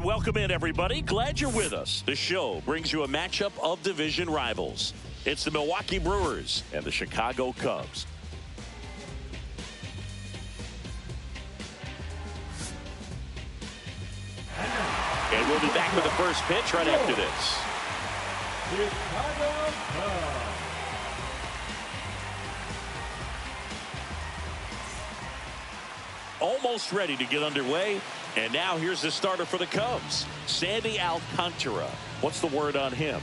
And welcome in, everybody. Glad you're with us. The show brings you a matchup of division rivals. It's the Milwaukee Brewers and the Chicago Cubs. And we'll be back with the first pitch right after this. Chicago Cubs. Almost ready to get underway. And now here's the starter for the Cubs, Sandy Alcantara. What's the word on him?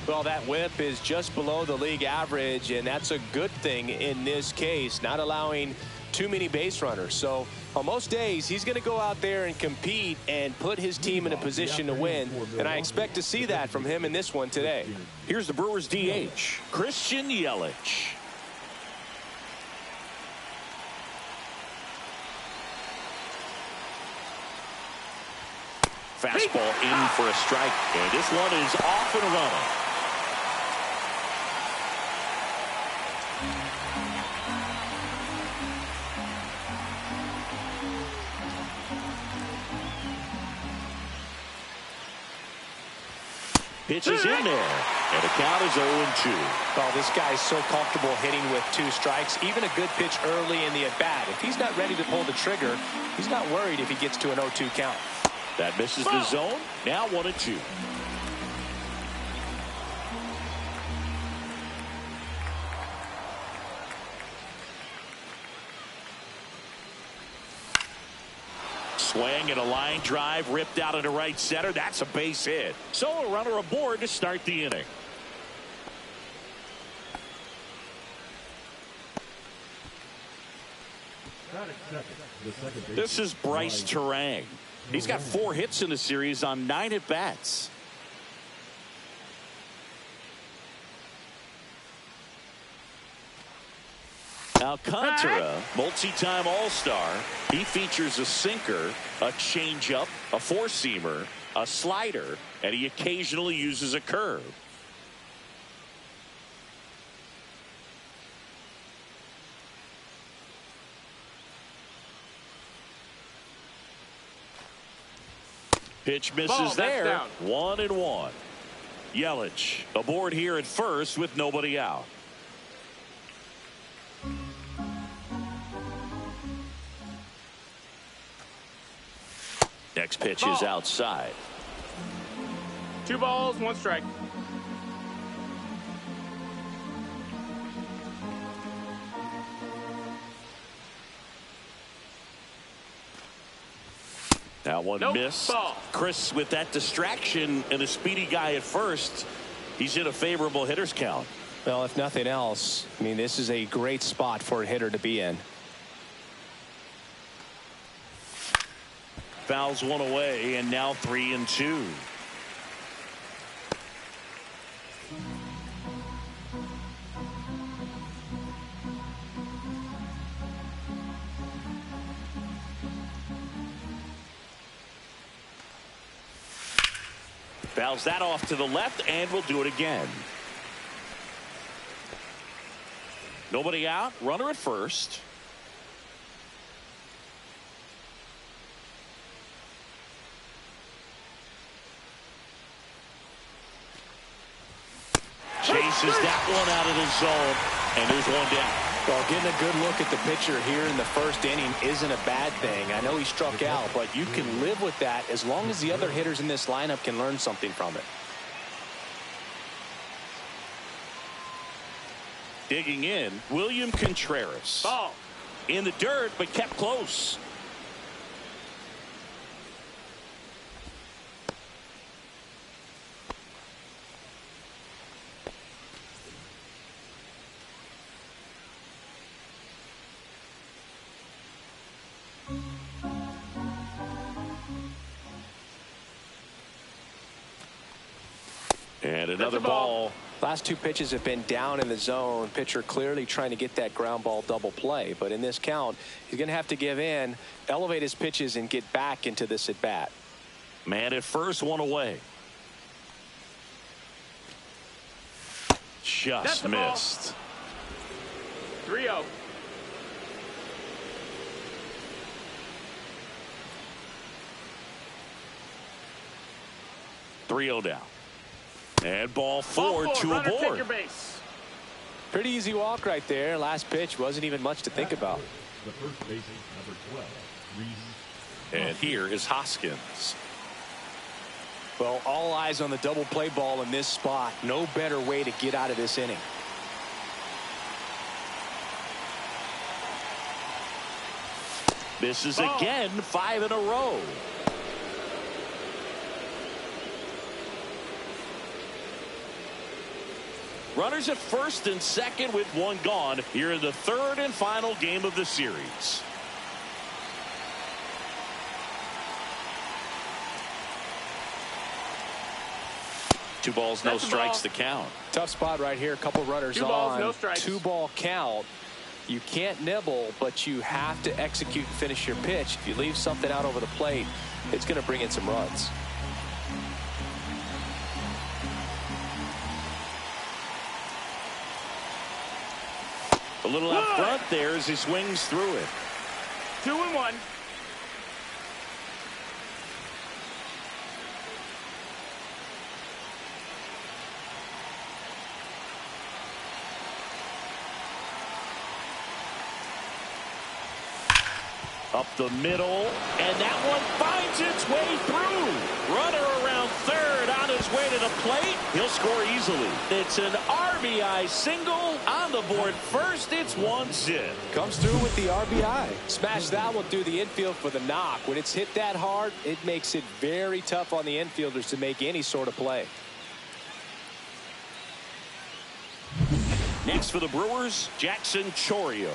Well, that whip is just below the league average, and that's a good thing in this case, not allowing too many base runners. So on most days, he's going to go out there and compete and put his team in a position to win, and I expect to see that from him in this one today. Here's the Brewers DH, Christian Yelich. Fastball in for a strike, and this one is off and running. Pitch is in there, and the count is 0-2. Well, this guy's so comfortable hitting with 2 strikes, even a good pitch early in the at-bat. If he's not ready to pull the trigger, he's not worried if he gets to an 0-2 count. That misses the zone. Now 1-2. Swing and a line drive ripped out into right center. That's a base hit. So a runner aboard to start the inning. This is Bryce Terang. He's got 4 hits in the series on 9 at-bats. Alcantara, multi-time All-Star. He features a sinker, a changeup, a four-seamer, a slider, and he occasionally uses a curve. Pitch misses there. 1-1. Yelich aboard here at first with nobody out. Next pitch is outside. 2 balls, 1 strike. That one missed. Chris, with that distraction and a speedy guy at first, he's in a favorable hitter's count. Well, if nothing else, I mean, this is a great spot for a hitter to be in. Fouls one away, and now 3-2. Fouls that off to the left, and we'll do it again. Nobody out, runner at first. Chases that one out of the zone, and there's one down. Well, getting a good look at the pitcher here in the first inning isn't a bad thing. I know he struck out, but you can live with that as long as the other hitters in this lineup can learn something from it. Digging in, William Contreras. Ball. In the dirt, but kept close. And another ball. Last 2 pitches have been down in the zone. Pitcher clearly trying to get that ground ball double play. But in this count, he's going to have to give in, elevate his pitches, and get back into this at bat. Man at first, one away. Just missed. 3-0. 3-0 down. And ball four, two runner, aboard. take your base. Pretty easy walk right there. Last pitch wasn't even much to think about. The first baseman, number 12, Reese. And here is Hoskins. Well, all eyes on the double play ball in this spot. No better way to get out of this inning. Misses again, 5 in a row. Runners at first and second with one gone here in the third and final game of the series. Two balls, no strikes to count. Tough spot right here. A couple runners on. 2 balls, no strikes. 2-ball count. You can't nibble, but you have to execute and finish your pitch. If you leave something out over the plate, it's going to bring in some runs. A little out front there as he swings through it. 2-1. Up the middle, and that one finds its way through. Runner around third on his way to the plate. He'll score easily. It's an RBI single on the board first. It's one zip. Comes through with the RBI. Smash that one through the infield for the knock. When it's hit that hard, it makes it very tough on the infielders to make any sort of play. Next for the Brewers, Jackson Chourio.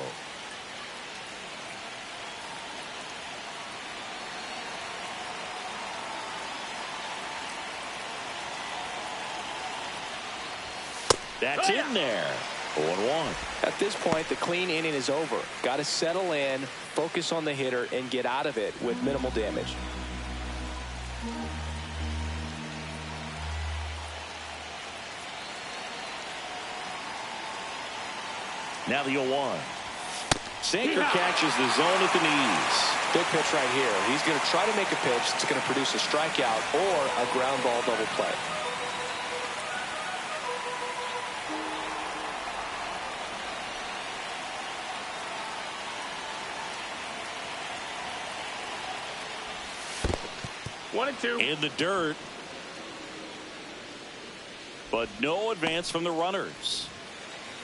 That's in there. 0-1. At this point, the clean inning is over. Got to settle in, focus on the hitter, and get out of it with minimal damage. Now the 0-1. Sinker catches the zone at the knees. Big pitch right here. He's going to try to make a pitch that's going to produce a strikeout or a ground ball double play. One and two. In the dirt. But no advance from the runners.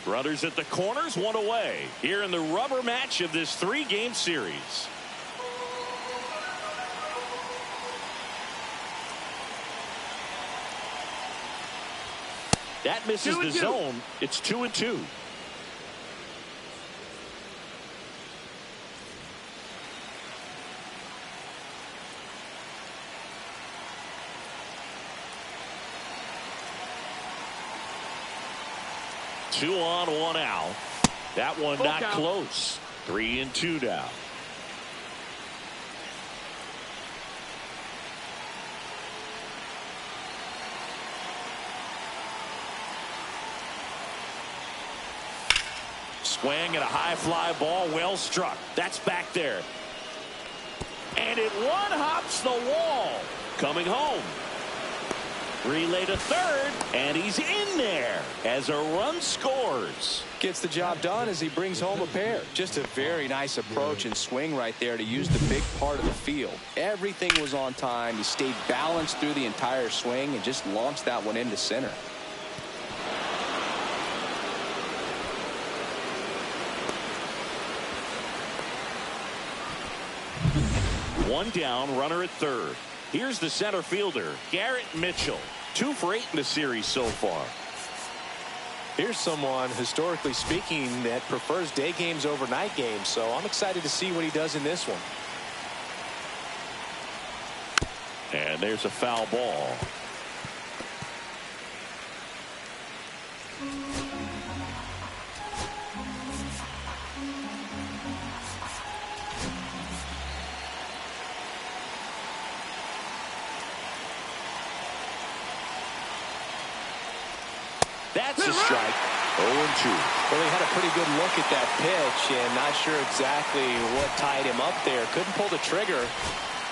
Runners at the corners, one away. Here in the rubber match of this 3-game series. That misses the zone. It's 2-2. Two on, one out. That one not close. 3-2 now. Swing and a high fly ball, well struck. That's back there. And it one-hops the wall. Coming home. Relay to third, and he's in there as a run scores. Gets the job done as he brings home a pair. Just a very nice approach and swing right there to use the big part of the field. Everything was on time. He stayed balanced through the entire swing and just launched that one into center. One down, runner at third. Here's the center fielder, Garrett Mitchell. 2 for 8 in the series so far. Here's someone, historically speaking, that prefers day games over night games, so I'm excited to see what he does in this one. And there's a foul ball. That's a strike. 0-2. Well, he had a pretty good look at that pitch and not sure exactly what tied him up there. Couldn't pull the trigger.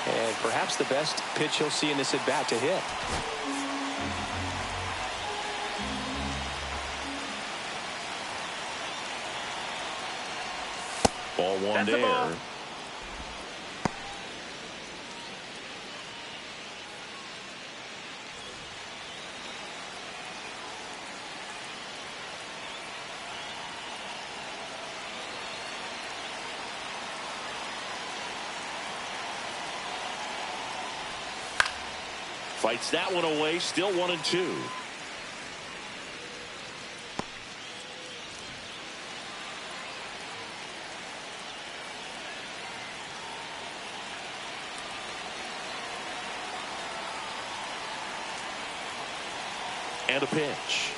And perhaps the best pitch he'll see in this at bat to hit. Ball one That's the there. ball. Fights that one away. Still 1-2. And a pitch.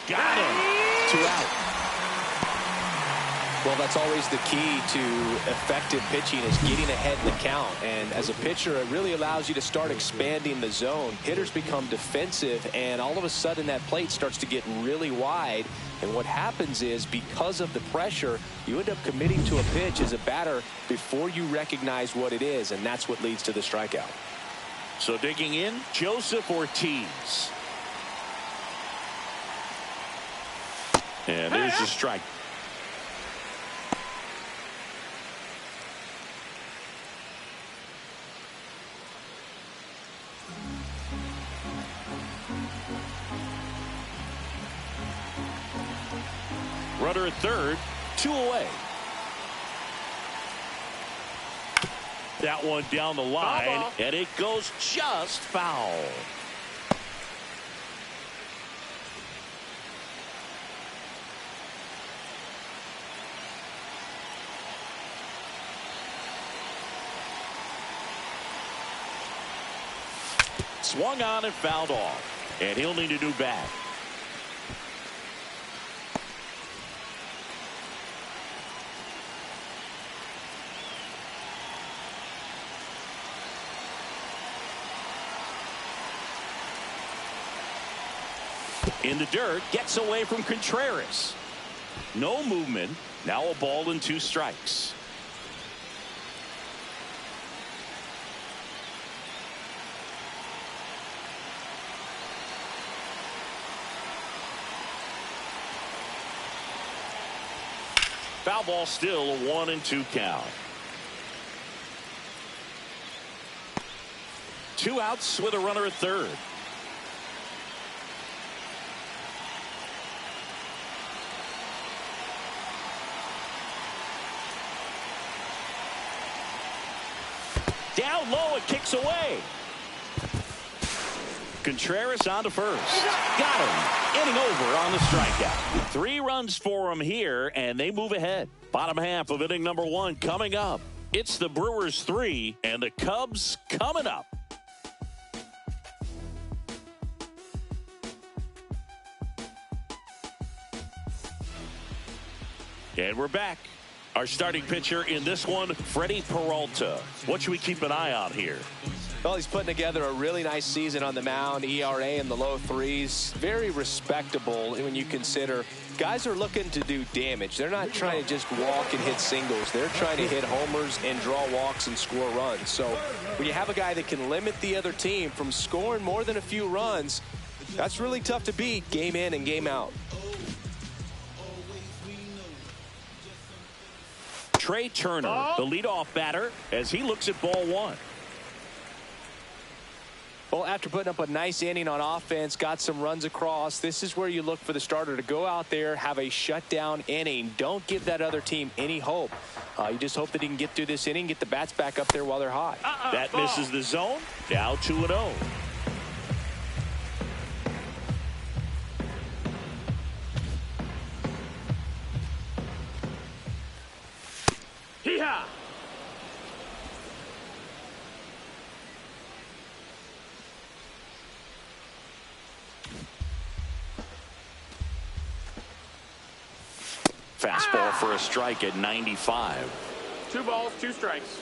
Got him. 2 out. Well, that's always the key to effective pitching, is getting ahead in the count. And as a pitcher, it really allows you to start expanding the zone. Hitters become defensive, and all of a sudden that plate starts to get really wide. And what happens is, because of the pressure, you end up committing to a pitch as a batter before you recognize what it is, and that's what leads to the strikeout. So digging in, Joseph Ortiz. And there's the strike. Runner at third, 2 away. That one down the line, and it goes just foul. Swung on and fouled off, and he'll need a new bat. In the dirt, gets away from Contreras. No movement. Now a ball and 2 strikes. Foul ball, still a 1-2 count. 2 outs with a runner at third. Down low, it kicks away. Contreras on to first. Got him. Inning over on the strikeout. 3 runs for him here, and they move ahead. Bottom half of inning number 1 coming up. It's the Brewers 3 and the Cubs coming up. And we're back. Our starting pitcher in this one, Freddie Peralta. What should we keep an eye on here? Well, he's putting together a really nice season on the mound. ERA in the low 3s. Very respectable when you consider guys are looking to do damage. They're not trying to just walk and hit singles. They're trying to hit homers and draw walks and score runs. So when you have a guy that can limit the other team from scoring more than a few runs, that's really tough to beat game in and game out. Trey Turner, the leadoff batter, as he looks at ball 1. Well, after putting up a nice inning on offense, got some runs across, this is where you look for the starter to go out there, have a shutdown inning. Don't give that other team any hope. You just hope that he can get through this inning, get the bats back up there while they're hot. That misses the zone. Now 2-0. Hee-haw! Fastball for a strike at 95. 2 balls, 2 strikes.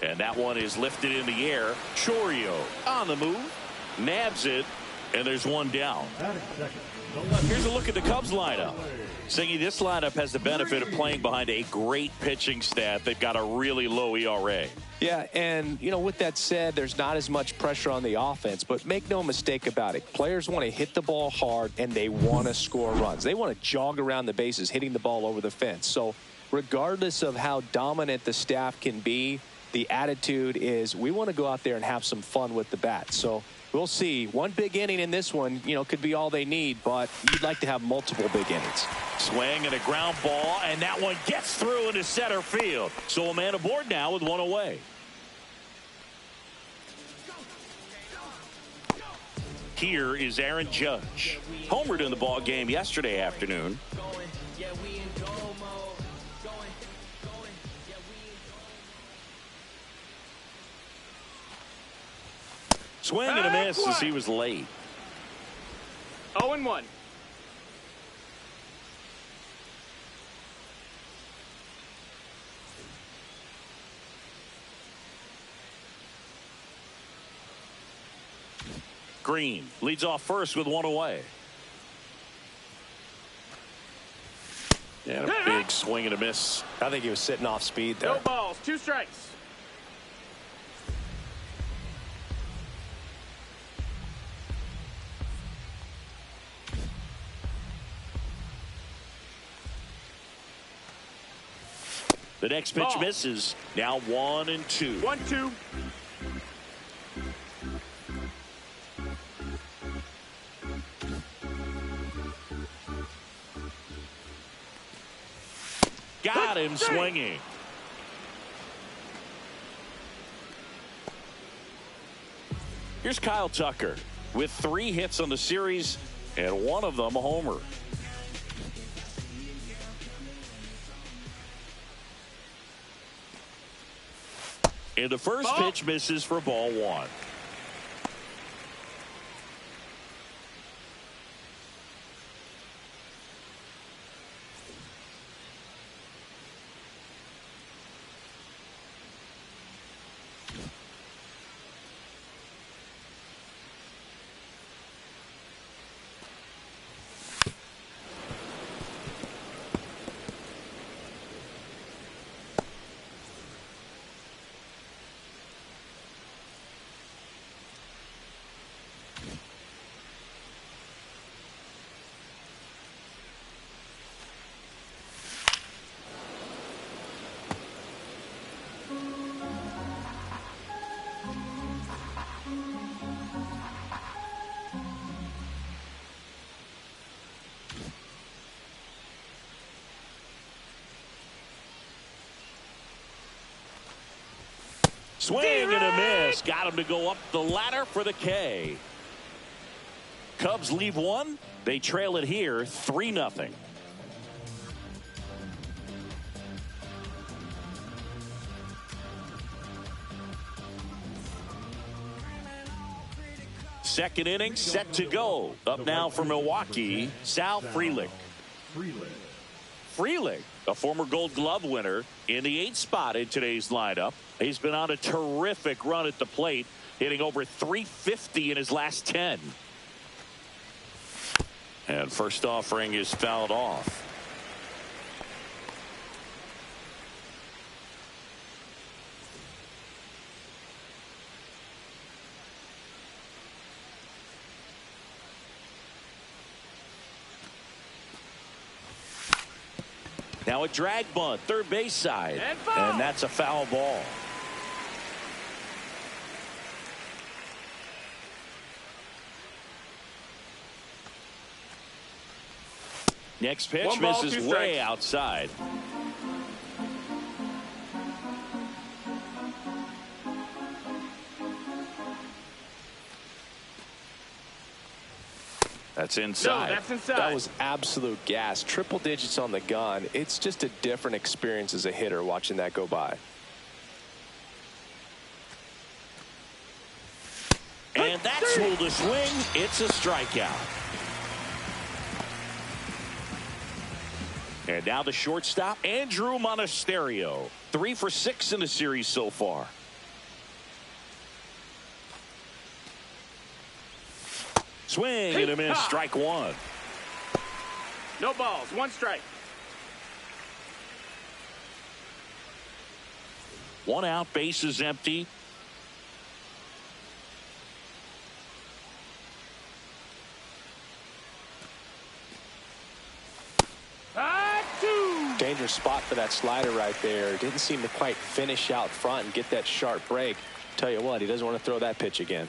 And that one is lifted in the air. Chourio on the move. Nabs it. And there's one down. Here's a look at the Cubs lineup. Singy, this lineup has the benefit of playing behind a great pitching staff. They've got a really low ERA. Yeah, and, you know, with that said, there's not as much pressure on the offense, but make no mistake about it. Players want to hit the ball hard, and they want to score runs. They want to jog around the bases, hitting the ball over the fence. So regardless of how dominant the staff can be, the attitude is we want to go out there and have some fun with the bat. So we'll see. One big inning in this one, you know, could be all they need, but you'd like to have multiple big innings. Swing and a ground ball, and that one gets through into center field. So a man aboard now with one away. Here is Aaron Judge. Homered in the ball game yesterday afternoon. Swing and a miss as he was late. 0-1. Green leads off first with one away. And a big swing and a miss. I think he was sitting off speed there. No balls, 2 strikes. The next pitch misses. Now 1-2. 1-2. Got him swinging. Here's Kyle Tucker with 3 hits on the series and one of them a homer. And the first pitch misses for ball 1. Swing and a miss. Got him to go up the ladder for the K. Cubs leave one. They trail it here 3-0. Second inning set to go. Up now for Milwaukee, Sal Frelick. Frelick, a former Gold Glove winner, in the 8th spot in today's lineup. He's been on a terrific run at the plate, hitting over .350 in his last 10. And first offering is fouled off. Now a drag bunt, third base side. And that's a foul ball. Next pitch misses way outside. That's inside. No, that's inside. That was absolute gas. Triple digits on the gun. It's just a different experience as a hitter watching that go by. And that's ruled a swing. It's a strikeout. And now the shortstop, Andrew Monasterio. 3 for 6 in the series so far. Swing and a miss, strike 1. No balls, 1 strike. 1 out, bases empty. Dangerous spot for that slider right there. Didn't seem to quite finish out front and get that sharp break. Tell you what, he doesn't want to throw that pitch again.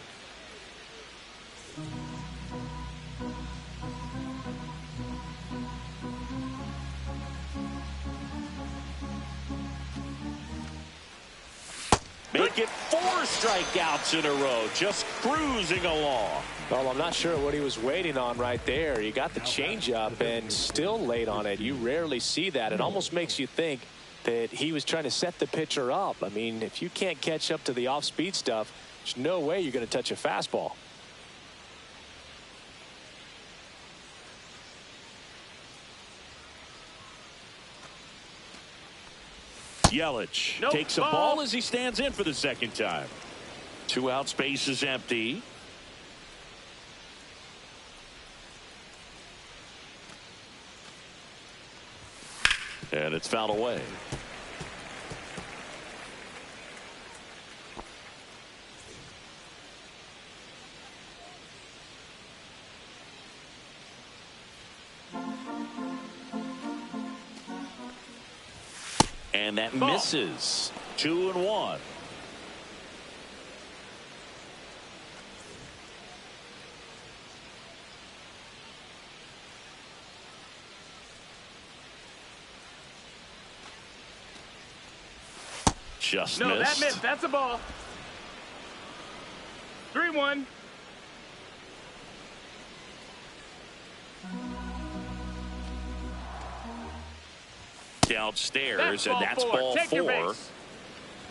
Make it 4 strikeouts in a row, just cruising along. Well, I'm not sure what he was waiting on right there. He got the changeup and still late on it. You rarely see that. It almost makes you think that he was trying to set the pitcher up. I mean, if you can't catch up to the off-speed stuff, there's no way you're going to touch a fastball. Yelich Nope, takes a ball as he stands in for the 2nd time. 2 outs, bases empty. And it's fouled away. And that misses. 2-1. Just No, missed. that missed. That's a ball. 3-1. Downstairs, and that's ball 4.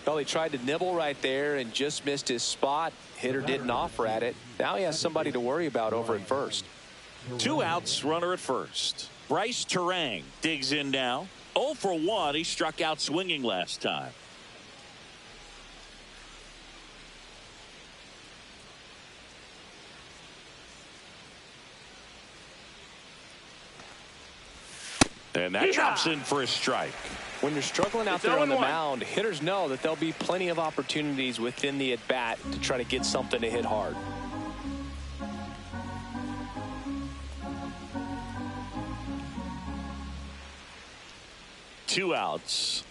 Well, he tried to nibble right there and just missed his spot. Hitter didn't offer at it. Now he has somebody to worry about over at first. 2 outs, runner at first. Bryce Terang digs in now. 0 for 1. He struck out swinging last time. And that drops in for a strike. When you're struggling out there on the mound, hitters know that there'll be plenty of opportunities within the at-bat to try to get something to hit hard. Two outs.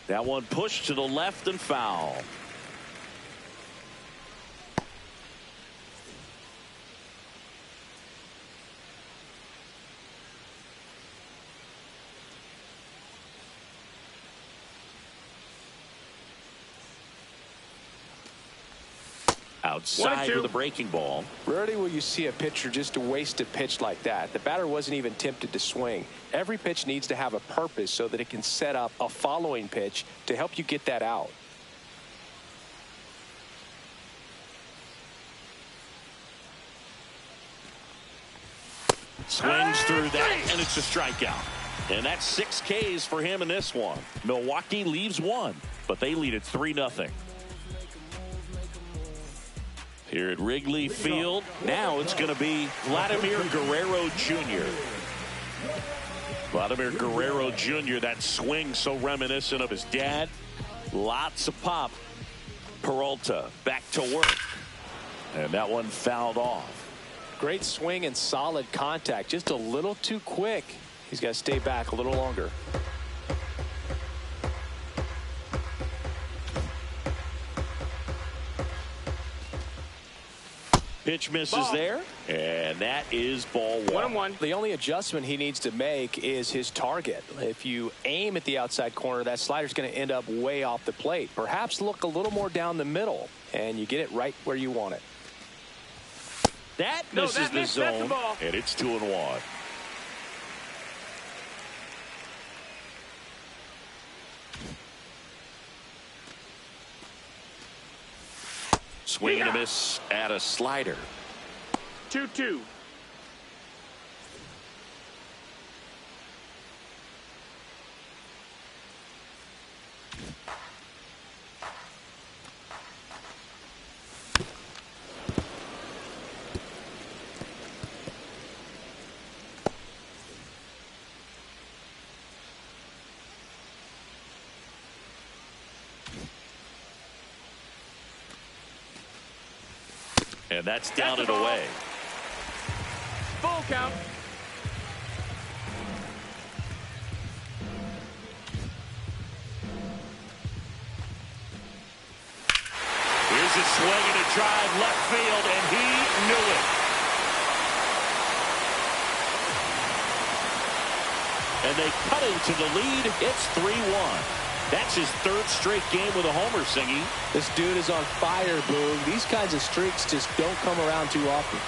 That one pushed to the left and foul. Outside with a breaking ball. Rarely will you see a pitcher just waste a pitch like that. The batter wasn't even tempted to swing. Every pitch needs to have a purpose so that it can set up a following pitch to help you get that out. Swings through that, and it's a strikeout. And that's 6 Ks for him in this one. Milwaukee leaves 1, but they lead it 3-0. Here at Wrigley Field, now it's going to be Vladimir Guerrero Jr. Vladimir Guerrero Jr., that swing so reminiscent of his dad. Lots of pop. Peralta back to work. And that one fouled off. Great swing and solid contact. Just a little too quick. He's got to stay back a little longer. Pitch misses there, and that is ball 1. The only adjustment he needs to make is his target. If you aim at the outside corner, that slider's going to end up way off the plate. Perhaps look a little more down the middle, and you get it right where you want it. That misses the zone, and it's 2-1. Swing and a miss at a slider. 2-2. And that's down That's and a ball. away. Full count. Here's a swing and a drive left field, and he knew it. And they cut into the lead. It's 3-1. That's his third straight game with a homer, Singy. This dude is on fire, Boog. These kinds of streaks just don't come around too often.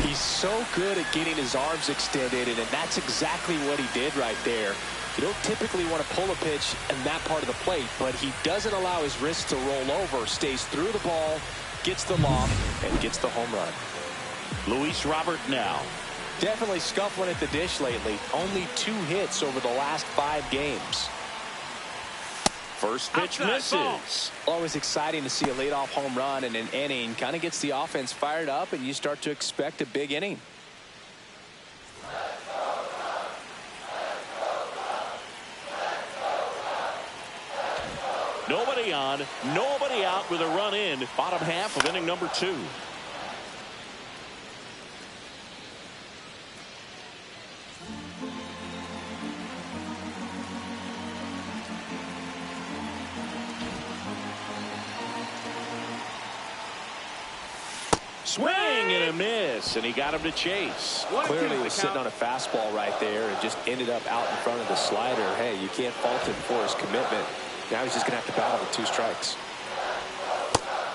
He's so good at getting his arms extended, and that's exactly what he did right there. You don't typically want to pull a pitch in that part of the plate, but he doesn't allow his wrist to roll over, stays through the ball, gets the loft, and gets the home run. Luis Robert now. Definitely scuffling at the dish lately. Only 2 hits over the last 5 games. First pitch misses. Always exciting to see a leadoff home run in an inning. Kind of gets the offense fired up, and you start to expect a big inning. Nobody on, nobody out with a run in. Bottom half of inning number 2. Swing and a miss, and he got him to chase. Clearly he was sitting on a fastball right there and just ended up out in front of the slider. Hey, you can't fault him for his commitment. Now he's just going to have to battle with 2 strikes.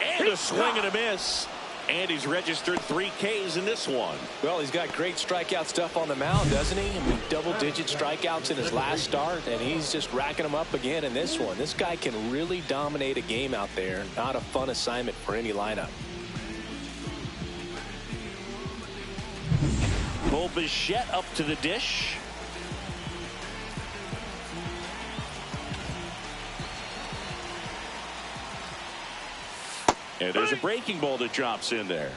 And a swing and a miss. And he's registered 3 Ks in this one. Well, he's got great strikeout stuff on the mound, doesn't he? I mean, double-digit strikeouts in his last start, and he's just racking them up again in this one. This guy can really dominate a game out there. Not a fun assignment for any lineup. Bo Bichette up to the dish. And there's a breaking ball that drops in there.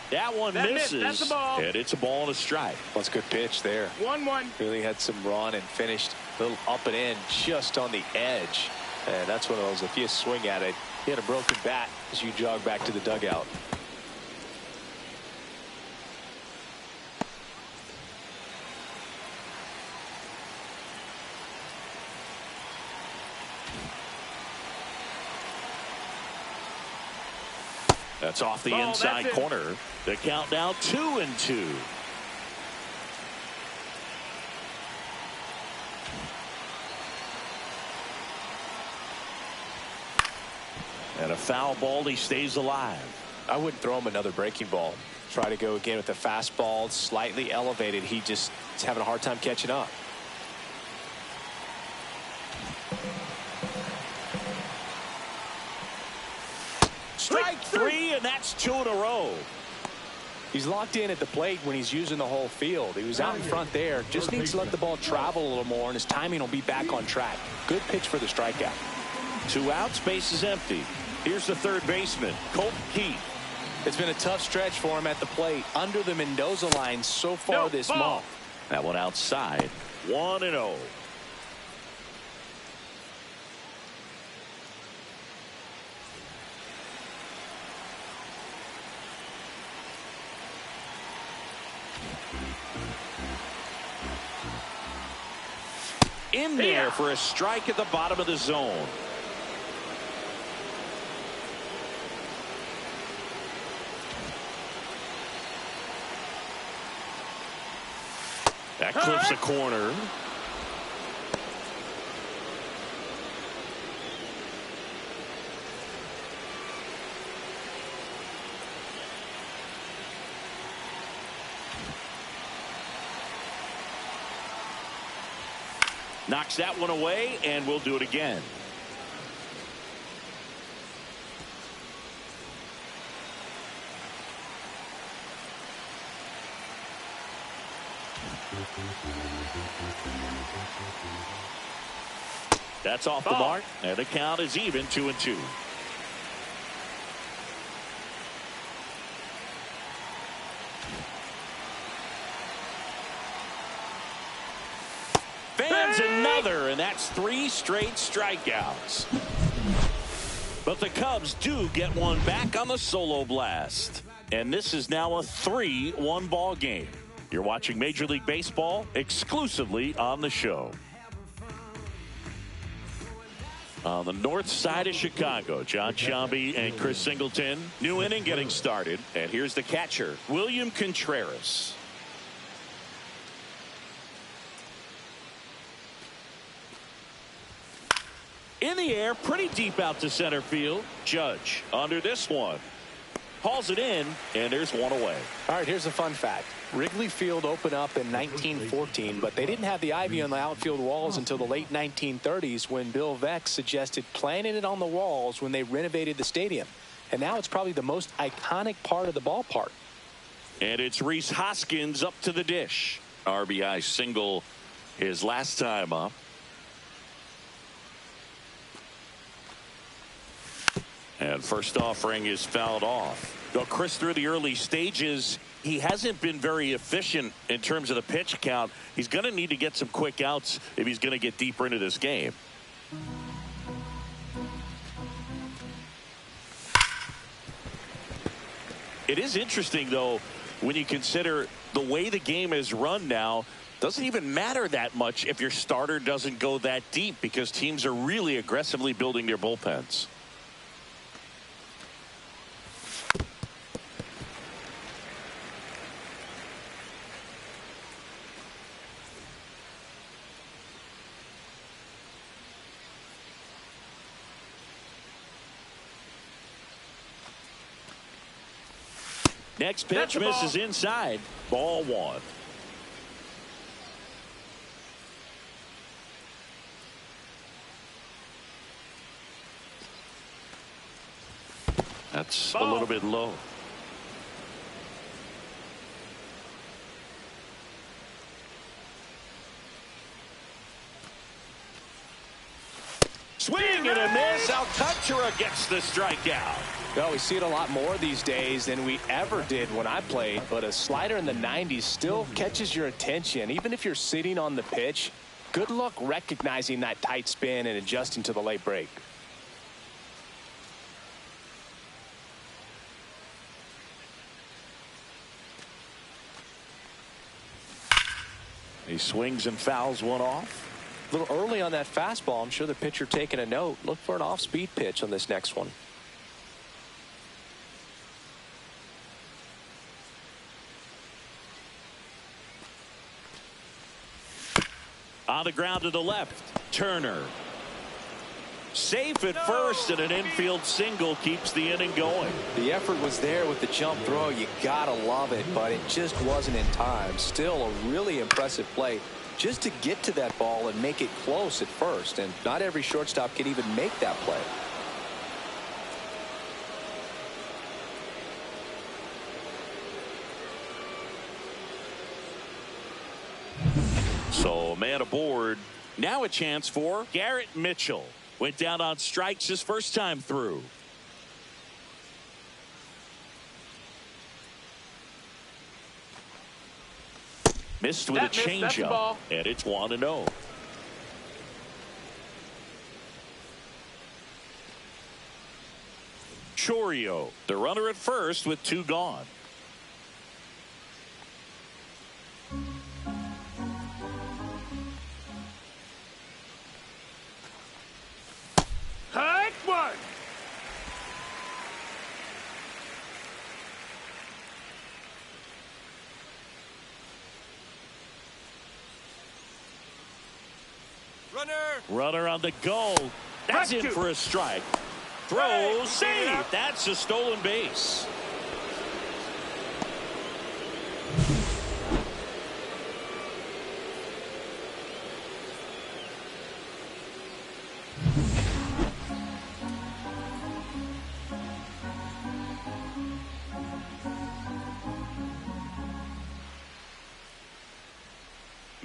That one misses. That's a ball. And it's a ball and a strike. That's a good pitch there. 1-1. Really had some run and finished a little up and in just on the edge. And that's one of those, if you swing at it, you had a broken bat as you jog back to the dugout. That's off the Ball, inside that's it. corner. The count now 2-2. And a foul ball. He stays alive. I wouldn't throw him another breaking ball. Try to go again with the fastball, slightly elevated. He just is having a hard time catching up. Strike 3, and that's 2 in a row. He's locked in at the plate when he's using the whole field. He was out in front there. Just needs to let the ball travel a little more, and his timing will be back on track. Good pitch for the strikeout. 2 outs, base is empty. Here's the third baseman, Colt Keith. It's been a tough stretch for him at the plate. Under the Mendoza line so far this month. That one outside. 1-0. In there for a strike at the bottom of the zone. That clips a corner. Knocks that one away, and we'll do it again. That's off the mark, and the count is even 2-2. Fans another, and that's 3 straight strikeouts. But the Cubs do get one back on the solo blast. And this is now a 3-1 ball game. You're watching Major League Baseball exclusively on the show. On the north side of Chicago, John Sciambi and Chris Singleton. New inning getting started. And here's the catcher, William Contreras. In the air, pretty deep out to center field. Judge under this one. Hauls it in, and there's one away. All right, here's a fun fact. Wrigley Field opened up in 1914, but they didn't have the ivy on the outfield walls until the late 1930s when Bill Veeck suggested planting it on the walls when they renovated the stadium. And now it's probably the most iconic part of the ballpark. And it's Rhys Hoskins up to the dish. RBI single his last time up. And first offering is fouled off. Well, Chris, through the early stages, he hasn't been very efficient in terms of the pitch count. He's going to need to get some quick outs if he's going to get deeper into this game. It is interesting, though, when you consider the way the game is run now. Doesn't even matter that much if your starter doesn't go that deep because teams are really aggressively building their bullpens. Next pitch misses inside. Ball 1. That's a little bit low. Swing and a miss. Alcantara gets the strikeout. Well, we see it a lot more these days than we ever did when I played, but a slider in the 90s still catches your attention. Even if you're sitting on the pitch, good luck recognizing that tight spin and adjusting to the late break. He swings and fouls one off. A little early on that fastball. I'm sure the pitcher taking a note. Look for an off-speed pitch on this next one. On the ground to the left, Turner. Safe at first, and an infield single keeps the inning going. The effort was there with the jump throw. You gotta love it, but it just wasn't in time. Still a really impressive play just to get to that ball and make it close at first, and not every shortstop can even make that play. So man aboard. Now a chance for Garrett Mitchell. Went down on strikes his first time through. Missed with a changeup, and it's 1-0. Chourio, the runner at first with 2 gone. Hot one. Runner on the go. That's in for a strike. Throw, save. That's a stolen base.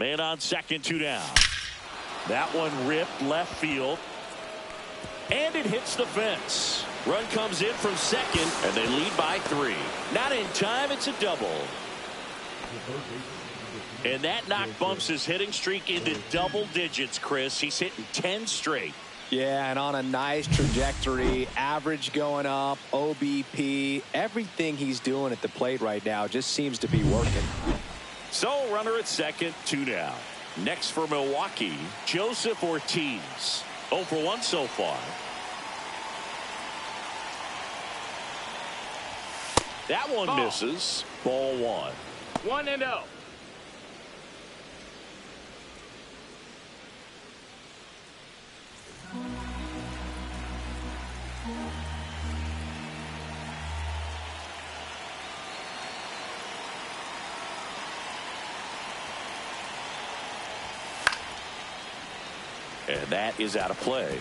Man on second, 2 down. That one ripped left field. And it hits the fence. Run comes in from second, and they lead by 3. Not in time, it's a double. And that knock bumps his hitting streak into double digits, Chris. He's hitting 10 straight. Yeah, and on a nice trajectory, average going up, OBP, everything he's doing at the plate right now just seems to be working. So, runner at second, 2 down. Next for Milwaukee, Joseph Ortiz. 0 for 1 so far. That one misses. Ball 1. 1-0. And that is out of play.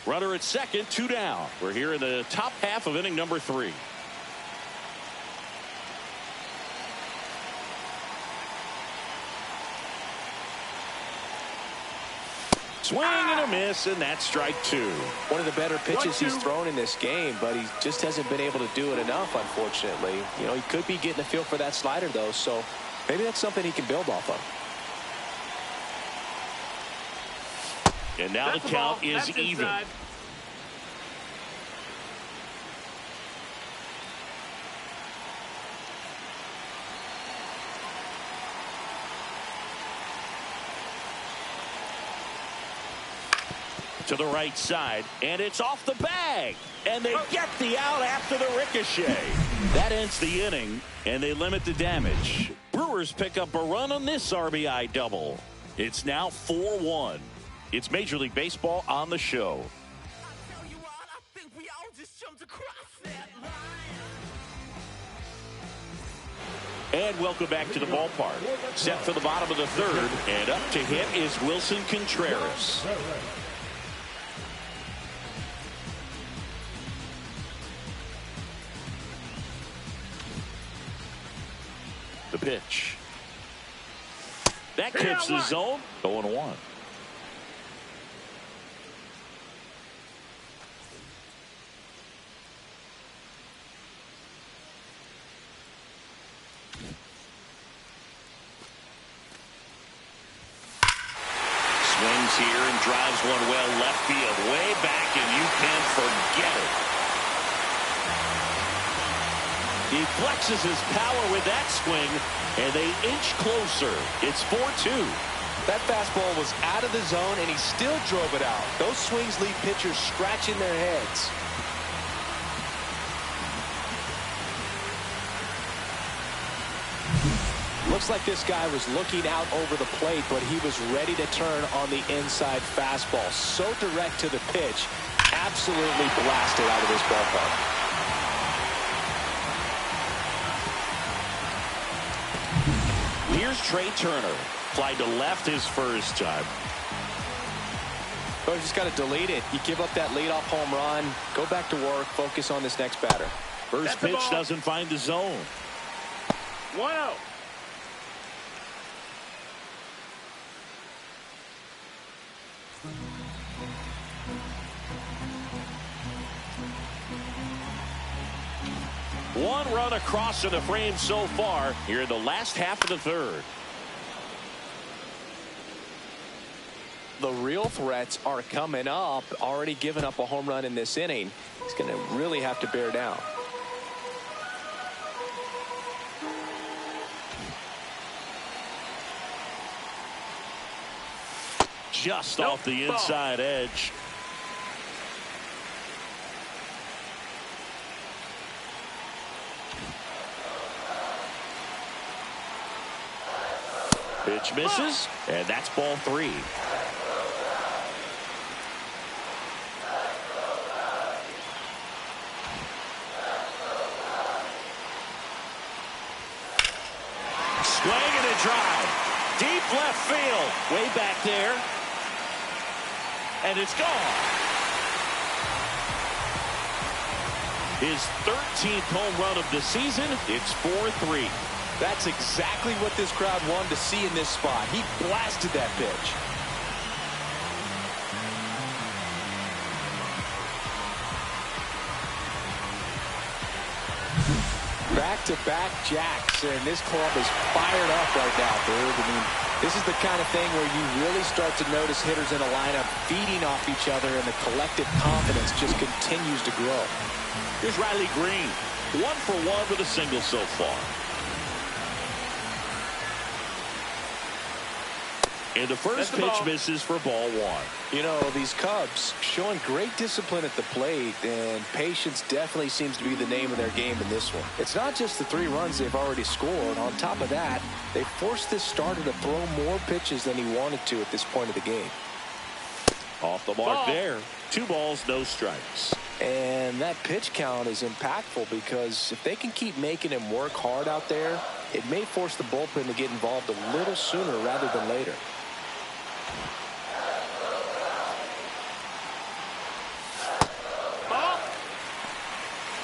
Runner at second, 2 down. We're here in the top half of inning number 3. Swing and a miss, and that's strike 2. One of the better pitches he's thrown in this game, but he just hasn't been able to do it enough, unfortunately. You know, he could be getting a feel for that slider, though, so maybe that's something he can build off of. And now the count is even. Inside. To the right side, and it's off the bag. And they get the out after the ricochet. That ends the inning, and they limit the damage. Brewers pick up a run on this RBI double. It's now 4-1. It's Major League Baseball on the show. And welcome back to the ballpark. Set for the bottom of the 3rd, and up to hit is Wilson Contreras. The pitch. That clips the zone. 0-1. Swings here and drives one well left field, way back, and you can forget it. He flexes his power with that swing, and they inch closer. It's 4-2. That fastball was out of the zone, and he still drove it out. Those swings leave pitchers scratching their heads. Looks like this guy was looking out over the plate, but he was ready to turn on the inside fastball. So direct to the pitch, absolutely blasted out of this ballpark. Here's Trey Turner. Fly to left his first time. Oh, you just got to delete it. You give up that leadoff home run, go back to work, focus on this next batter. First pitch doesn't find the zone. 1-0. One run across in the frame so far here in the last half of the 3rd. The real threats are coming up. Already given up a home run in this inning. He's going to really have to bear down. Just off the inside edge. Pitch misses, and that's ball 3. Swing and a drive. Deep left field. Way back there. And it's gone. His 13th home run of the season. It's 4-3. That's exactly what this crowd wanted to see in this spot. He blasted that pitch. Back-to-back jacks, and this club is fired up right now, Berg. I mean, this is the kind of thing where you really start to notice hitters in a lineup feeding off each other, and the collective confidence just continues to grow. Here's Riley Green, 1 for 1 with a single so far. And the first pitch misses for ball 1. You know, these Cubs showing great discipline at the plate, and patience definitely seems to be the name of their game in this one. It's not just the 3 runs they've already scored. On top of that, they forced this starter to throw more pitches than he wanted to at this point of the game. Off the mark there. 2 balls, no strikes. And that pitch count is impactful because if they can keep making him work hard out there, it may force the bullpen to get involved a little sooner rather than later.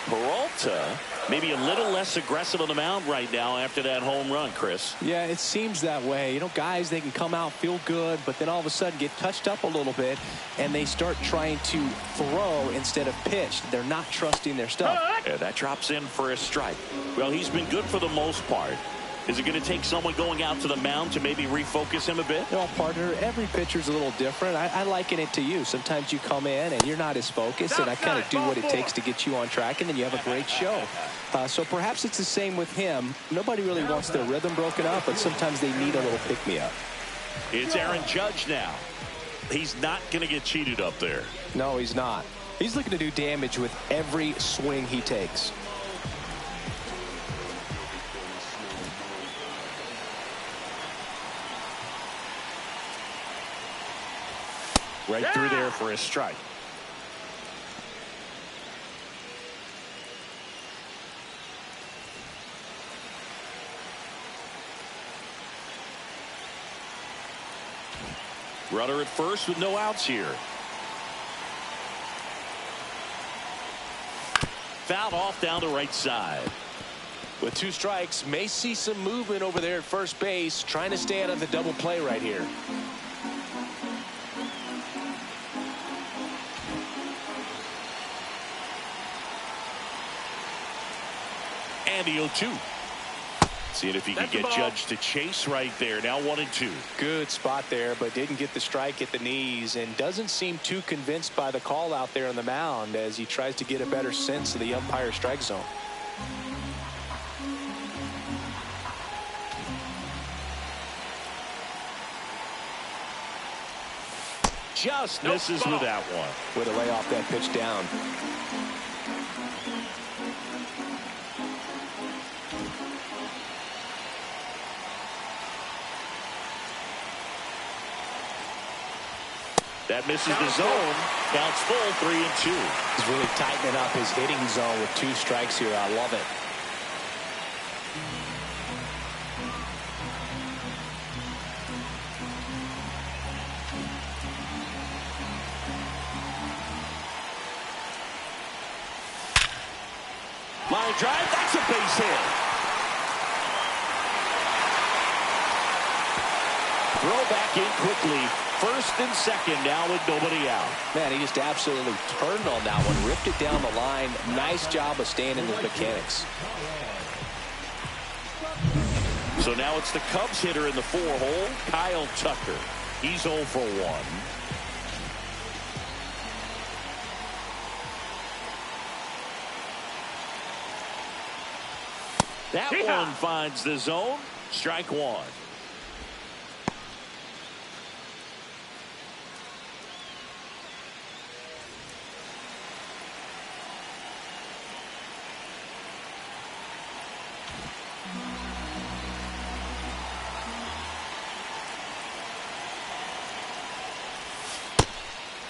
Peralta maybe a little less aggressive on the mound right now after that home run, Chris. Yeah, it seems that way. You know, guys, they can come out, feel good, but then all of a sudden get touched up a little bit, and they start trying to throw instead of pitch. They're not trusting their stuff. Yeah, that drops in for a strike. Well, he's been good for the most part. Is it going to take someone going out to the mound to maybe refocus him a bit? Well, partner, every pitcher's a little different. I liken it to you. Sometimes you come in and you're not as focused, and I kind of do what it takes to get you on track, and then you have a great show. So perhaps it's the same with him. Nobody really wants their rhythm broken up, but sometimes they need a little pick-me-up. It's Aaron Judge now. He's not going to get cheated up there. No, he's not. He's looking to do damage with every swing he takes. Right through there for a strike. Runner at first with no outs here. Fouled off down the right side. With 2 strikes, may see some movement over there at first base, trying to stay out of the double play right here. And the 0-2. Seeing if he can get Judge to chase right there. Now 1-2. Good spot there, but didn't get the strike at the knees, and doesn't seem too convinced by the call out there on the mound as he tries to get a better sense of the umpire strike zone. Just misses with that one. With a lay off that pitch down. That misses the zone. Counts full, 3-2. He's really tightening up his hitting zone with 2 strikes here. I love it. Line drive, that's a base hit. Throw back in quickly. First and second now with nobody out. Man, he just absolutely turned on that one, ripped it down the line. Nice job of staying in his mechanics. So now it's the Cubs hitter in the 4-hole, Kyle Tucker. He's 0 for 1. That one finds the zone. Strike 1.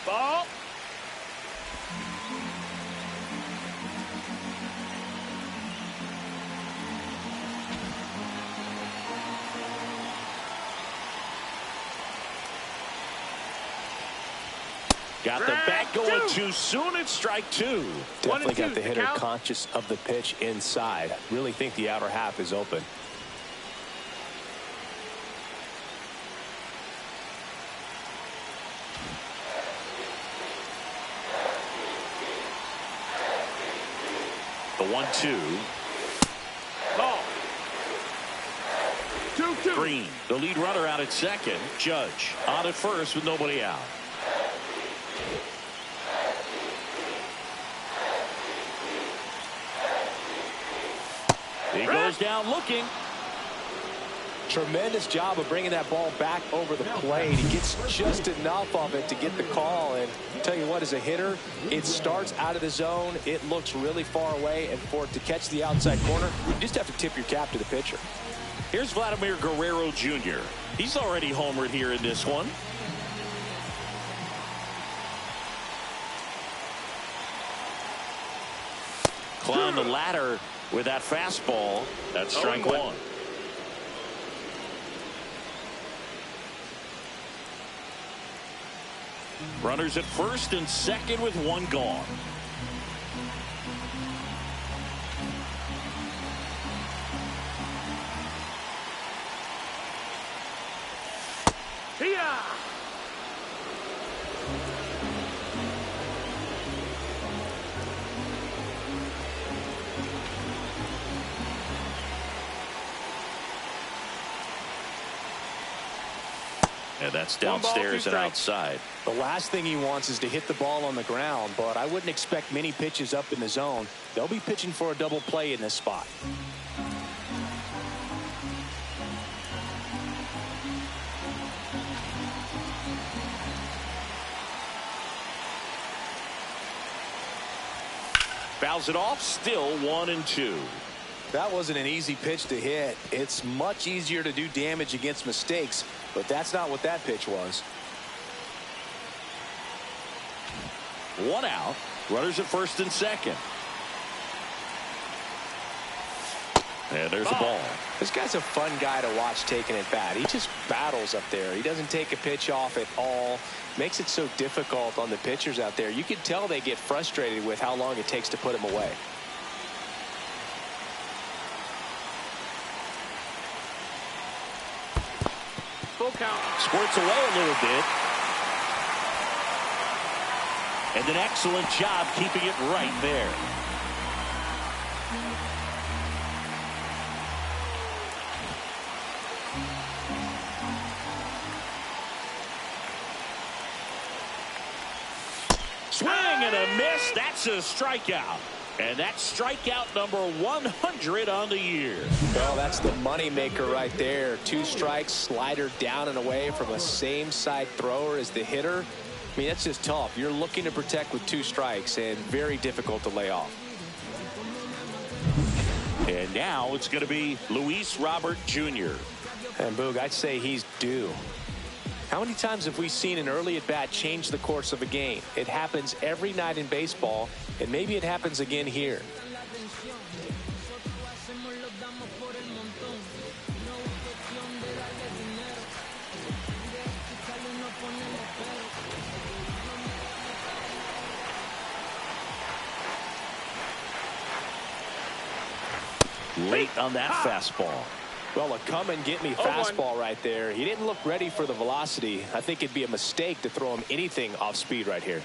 Ball. Got the bat going too soon. It's strike 2. Definitely got the hitter conscious of the pitch inside. Really think the outer half is open. 1-2. Ball. 2-2. Green, the lead runner out at second. Judge on at first with nobody out. He goes down looking. Tremendous job of bringing that ball back over the plate. He gets just enough of it to get the call. And I'll tell you what, as a hitter, it starts out of the zone. It looks really far away. And for it to catch the outside corner, you just have to tip your cap to the pitcher. Here's Vladimir Guerrero Jr. He's already homered here in this one. Climb the ladder with that fastball. That's strike one. Runners at first and second with one gone. Here. And that's downstairs and outside. The last thing he wants is to hit the ball on the ground, but I wouldn't expect many pitches up in the zone. They'll be pitching for a double play in this spot. Fouls it off, still 1-2. That wasn't an easy pitch to hit. It's much easier to do damage against mistakes, but that's not what that pitch was. One out. Runners at first and second. And there's the ball. This guy's a fun guy to watch taking at bat. He just battles up there. He doesn't take a pitch off at all. Makes it so difficult on the pitchers out there. You can tell they get frustrated with how long it takes to put him away. Full count. Squirts away a little bit. And an excellent job keeping it right there. Swing and a miss. That's a strikeout. And that's strikeout number 100 on the year. Well, that's the money maker right there. 2 strikes, slider down and away from a same side thrower as the hitter. I mean, that's just tough. You're looking to protect with 2 strikes and very difficult to lay off. And now it's going to be Luis Robert Jr. And Boog, I'd say he's due. How many times have we seen an early at bat change the course of a game? It happens every night in baseball, and maybe it happens again here. Late on that fastball. Well, a come and get me fastball right there. He didn't look ready for the velocity. I think it'd be a mistake to throw him anything off speed right here.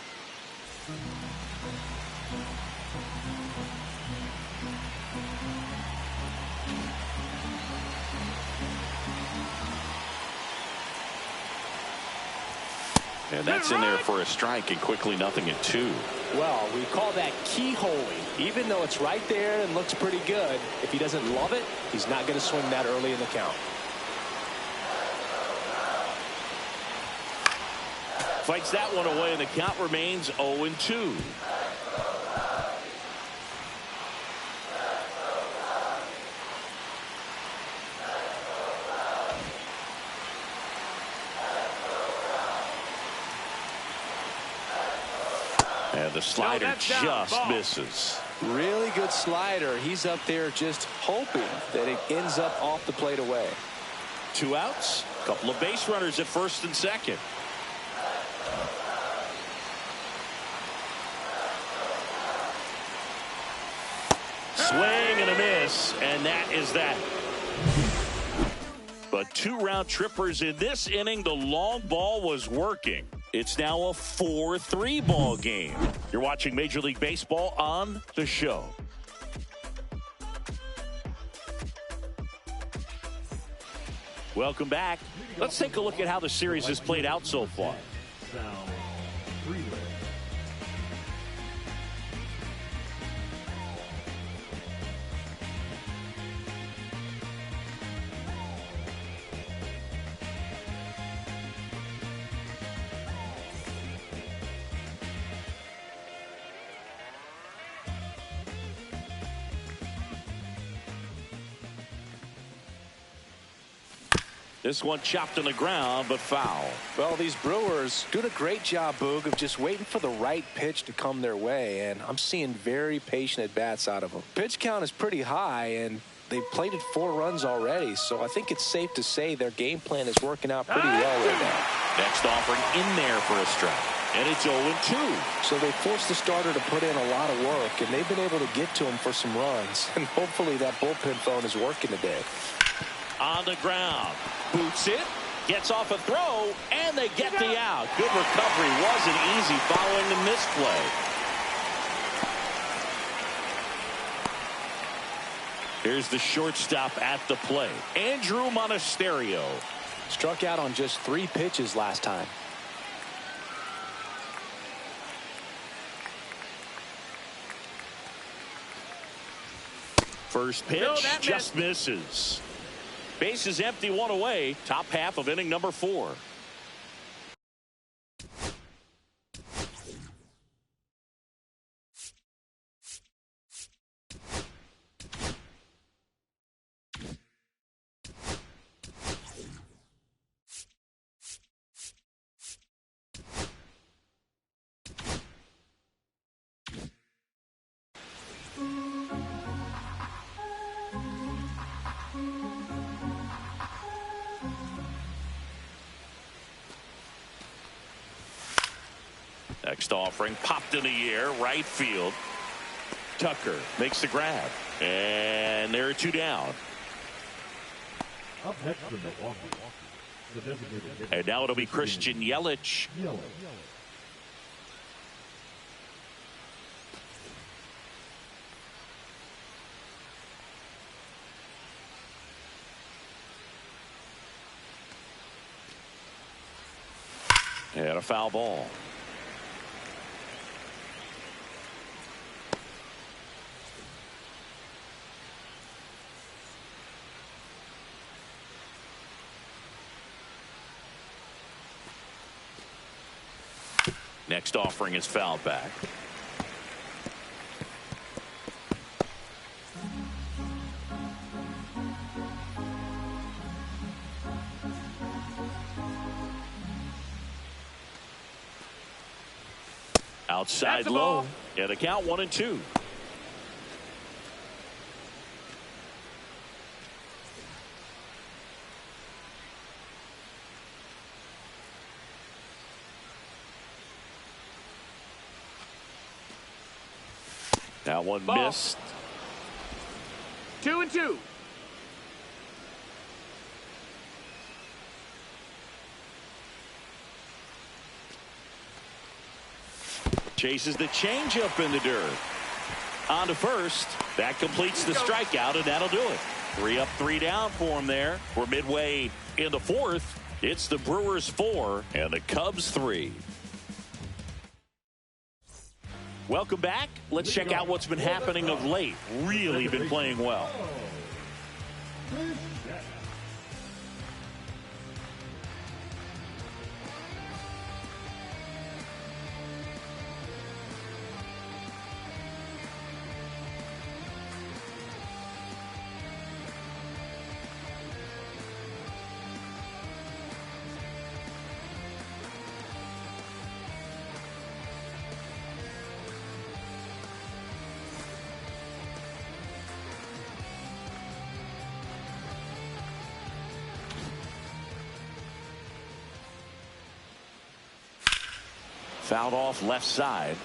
And that's in there for a strike, and quickly 0-2. Well, we call that keyholing. Even though it's right there and looks pretty good, if he doesn't love it, he's not going to swing that early in the count. Fights that one away, and the count remains 0-2. And the slider just misses. Really good slider. He's up there just hoping that it ends up off the plate away. 2 outs. A couple of base runners at first and second. Swing and a miss, and that is that. But 2 round trippers in this inning. The long ball was working. It's now a 4-3 ball game. You're watching Major League Baseball on The Show. Welcome back. Let's take a look at how the series has played out so far. Sal Freeland. This one chopped on the ground, but foul. Well, these Brewers doing a great job, Boog, of just waiting for the right pitch to come their way, and I'm seeing very patient at-bats out of them. Pitch count is pretty high, and they've plated 4 runs already, so I think it's safe to say their game plan is working out pretty well right now. Next offering in there for a strike, and it's 0-2. So they forced the starter to put in a lot of work, and they've been able to get to him for some runs, and hopefully that bullpen phone is working today. On the ground, boots it, gets off a throw, and they get the out. Good recovery, wasn't easy following the misplay. Here's the shortstop at the plate, Andrew Monasterio. Struck out on just 3 pitches last time. First pitch just misses. Base is empty, 1 away. Top half of inning number 4. Next offering popped in the air, right field. Tucker makes the grab, and there are 2 down. Up next for Milwaukee, the designated hitter. And now it'll be Christian Yelich. And a foul ball. Next offering is fouled back. Outside low. Yeah, the count 1-2. That one missed. 2-2. Chases the changeup in the dirt. On to first. That completes the strikeout, and that'll do it. 3 up, 3 down for him there. We're midway in the 4th. It's the Brewers 4 and the Cubs 3. Welcome back. Let's check out what's been happening of late. Really been playing well. Fouled off left side.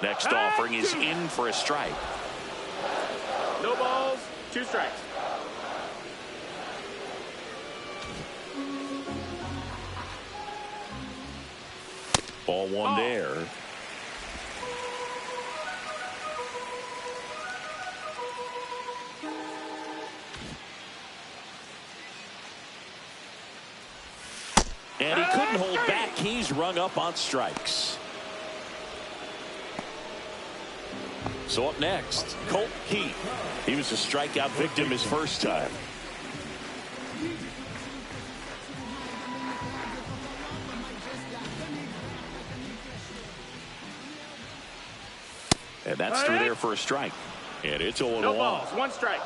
Next offering is in for a strike. No balls, 2 strikes. Ball one there. And he couldn't hold back. He's rung up on strikes. So up next, Colt Heath. He was a strikeout victim his first time. And that's through there for a strike. And it's 0-1. No balls, one strike.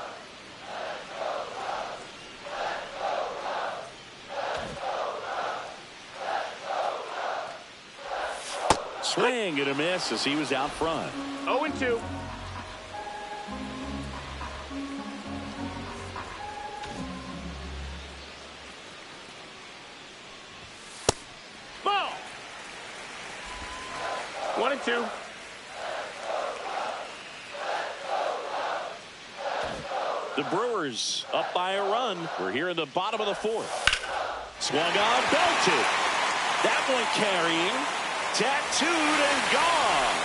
Swing and a miss as he was out front. 0-2. Ball. 1-2. The Brewers up by a run. We're here in the bottom of the fourth. Swung on, belted. That one carrying. Tattooed and gone.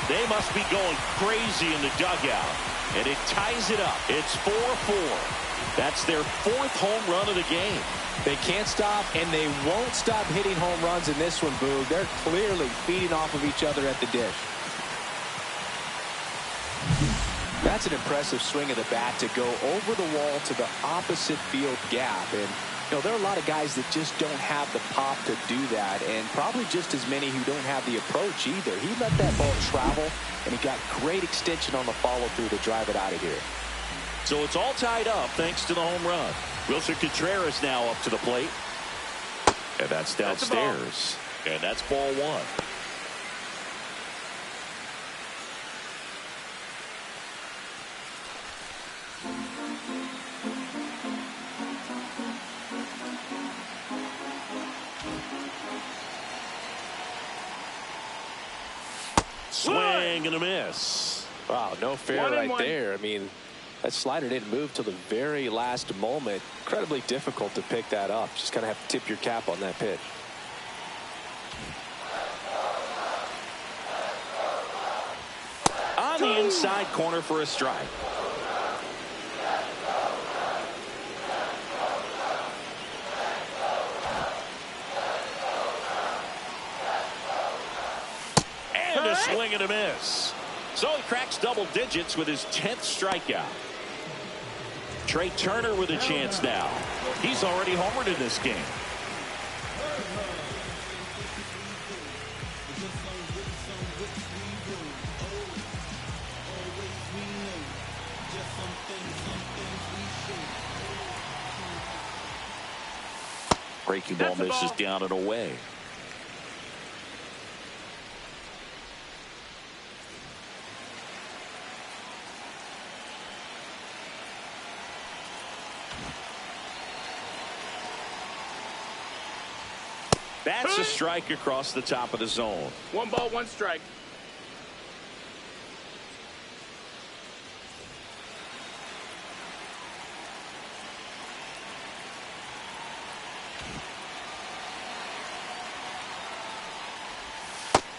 They must be going crazy in the dugout. And it ties it up. It's 4-4. That's their fourth home run of the game. They can't stop, and they won't stop hitting home runs in this one, Boog. They're clearly feeding off of each other at the dish. That's an impressive swing of the bat to go over the wall to the opposite field gap. And, you know, there are a lot of guys that just don't have the pop to do that, and probably just as many who don't have the approach either. He let that ball travel, and he got great extension on the follow-through to drive it out of here. So it's all tied up thanks to the home run. Wilson Contreras now up to the plate. And that's downstairs. And that's ball one. Swing and a miss. Wow, no fair right there. I mean, that slider didn't move till the very last moment. Incredibly difficult to pick that up. Just kind of have to tip your cap on that pitch. On the inside corner for a strike. And a swing and a miss. So he cracks double digits with his 10th strikeout. Trey Turner with a chance now. He's already homered in this game. Breaking ball misses down and away. That's a strike across the top of the zone. 1 ball, 1 strike.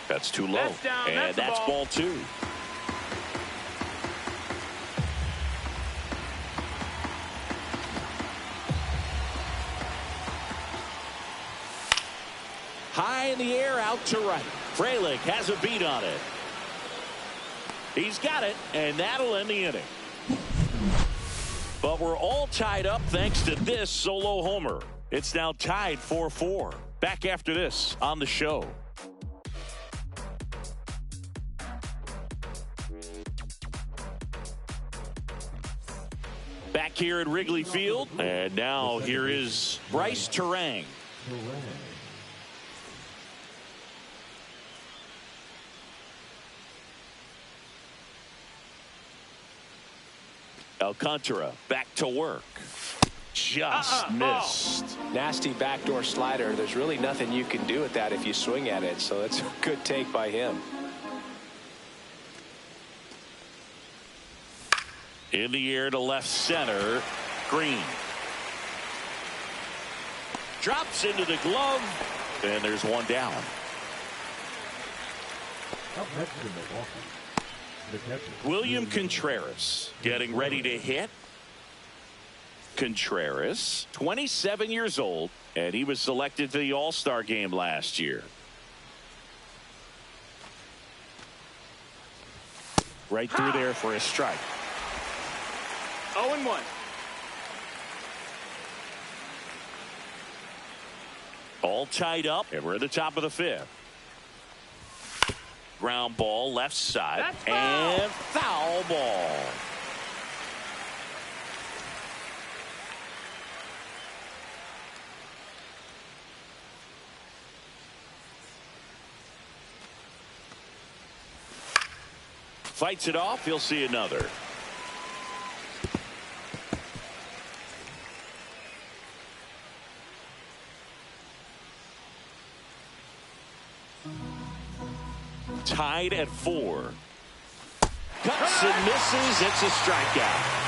That's too low. That's down. And that's ball 2. High in the air, out to right. Frelick has a beat on it. He's got it, and that'll end the inning. But we're all tied up thanks to this solo homer. It's now tied 4-4. Back after this on the show. Back here at Wrigley Field, and now here is Bryce Terang. Alcantara back to work. Just missed. Nasty backdoor slider. There's really nothing you can do with that if you swing at it. So it's a good take by him. In the air to left center. Green. Drops into the glove. And there's one down. Up next in Milwaukee, the catcher, William Contreras getting ready to hit. Contreras, 27 years old, and he was selected to the All-Star game last year. Right through there for a strike. 0-1. All tied up, and we're at the top of the fifth. Ground ball left side. That's foul. And foul ball. Fights it off. He'll see another. Tied at 4. Cuts and misses. It's a strikeout.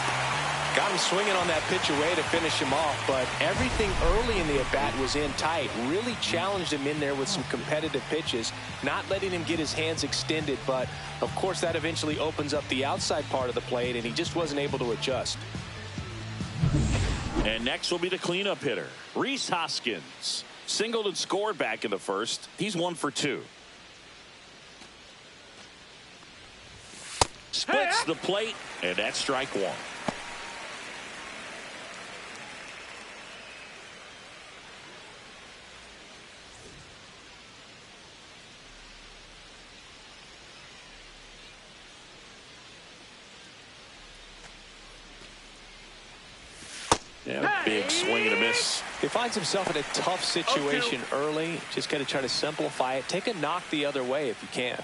Got him swinging on that pitch away to finish him off, but everything early in the at-bat was in tight. Really challenged him in there with some competitive pitches, not letting him get his hands extended, but of course that eventually opens up the outside part of the plate, and he just wasn't able to adjust. And next will be the cleanup hitter, Rhys Hoskins. Singled and scored back in the first. He's 1 for 2. Splits the plate, and that's strike 1. Yeah, big swing and a miss. He finds himself in a tough situation early. Just got to try to simplify it. Take a knock the other way if you can.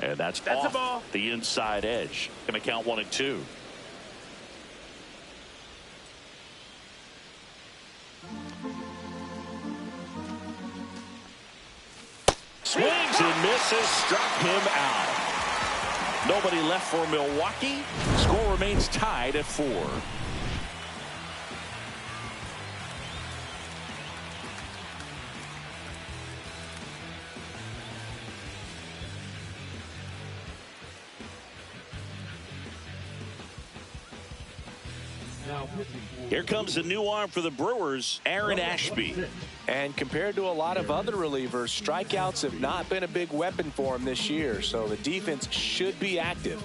And that's a off ball. The inside edge. Going to count 1 and 2. Swings and misses. Struck him out. Nobody left for Milwaukee. Score remains tied at 4. Here comes a new arm for the Brewers, Aaron Ashby. And compared to a lot of other relievers, strikeouts have not been a big weapon for him this year, so the defense should be active.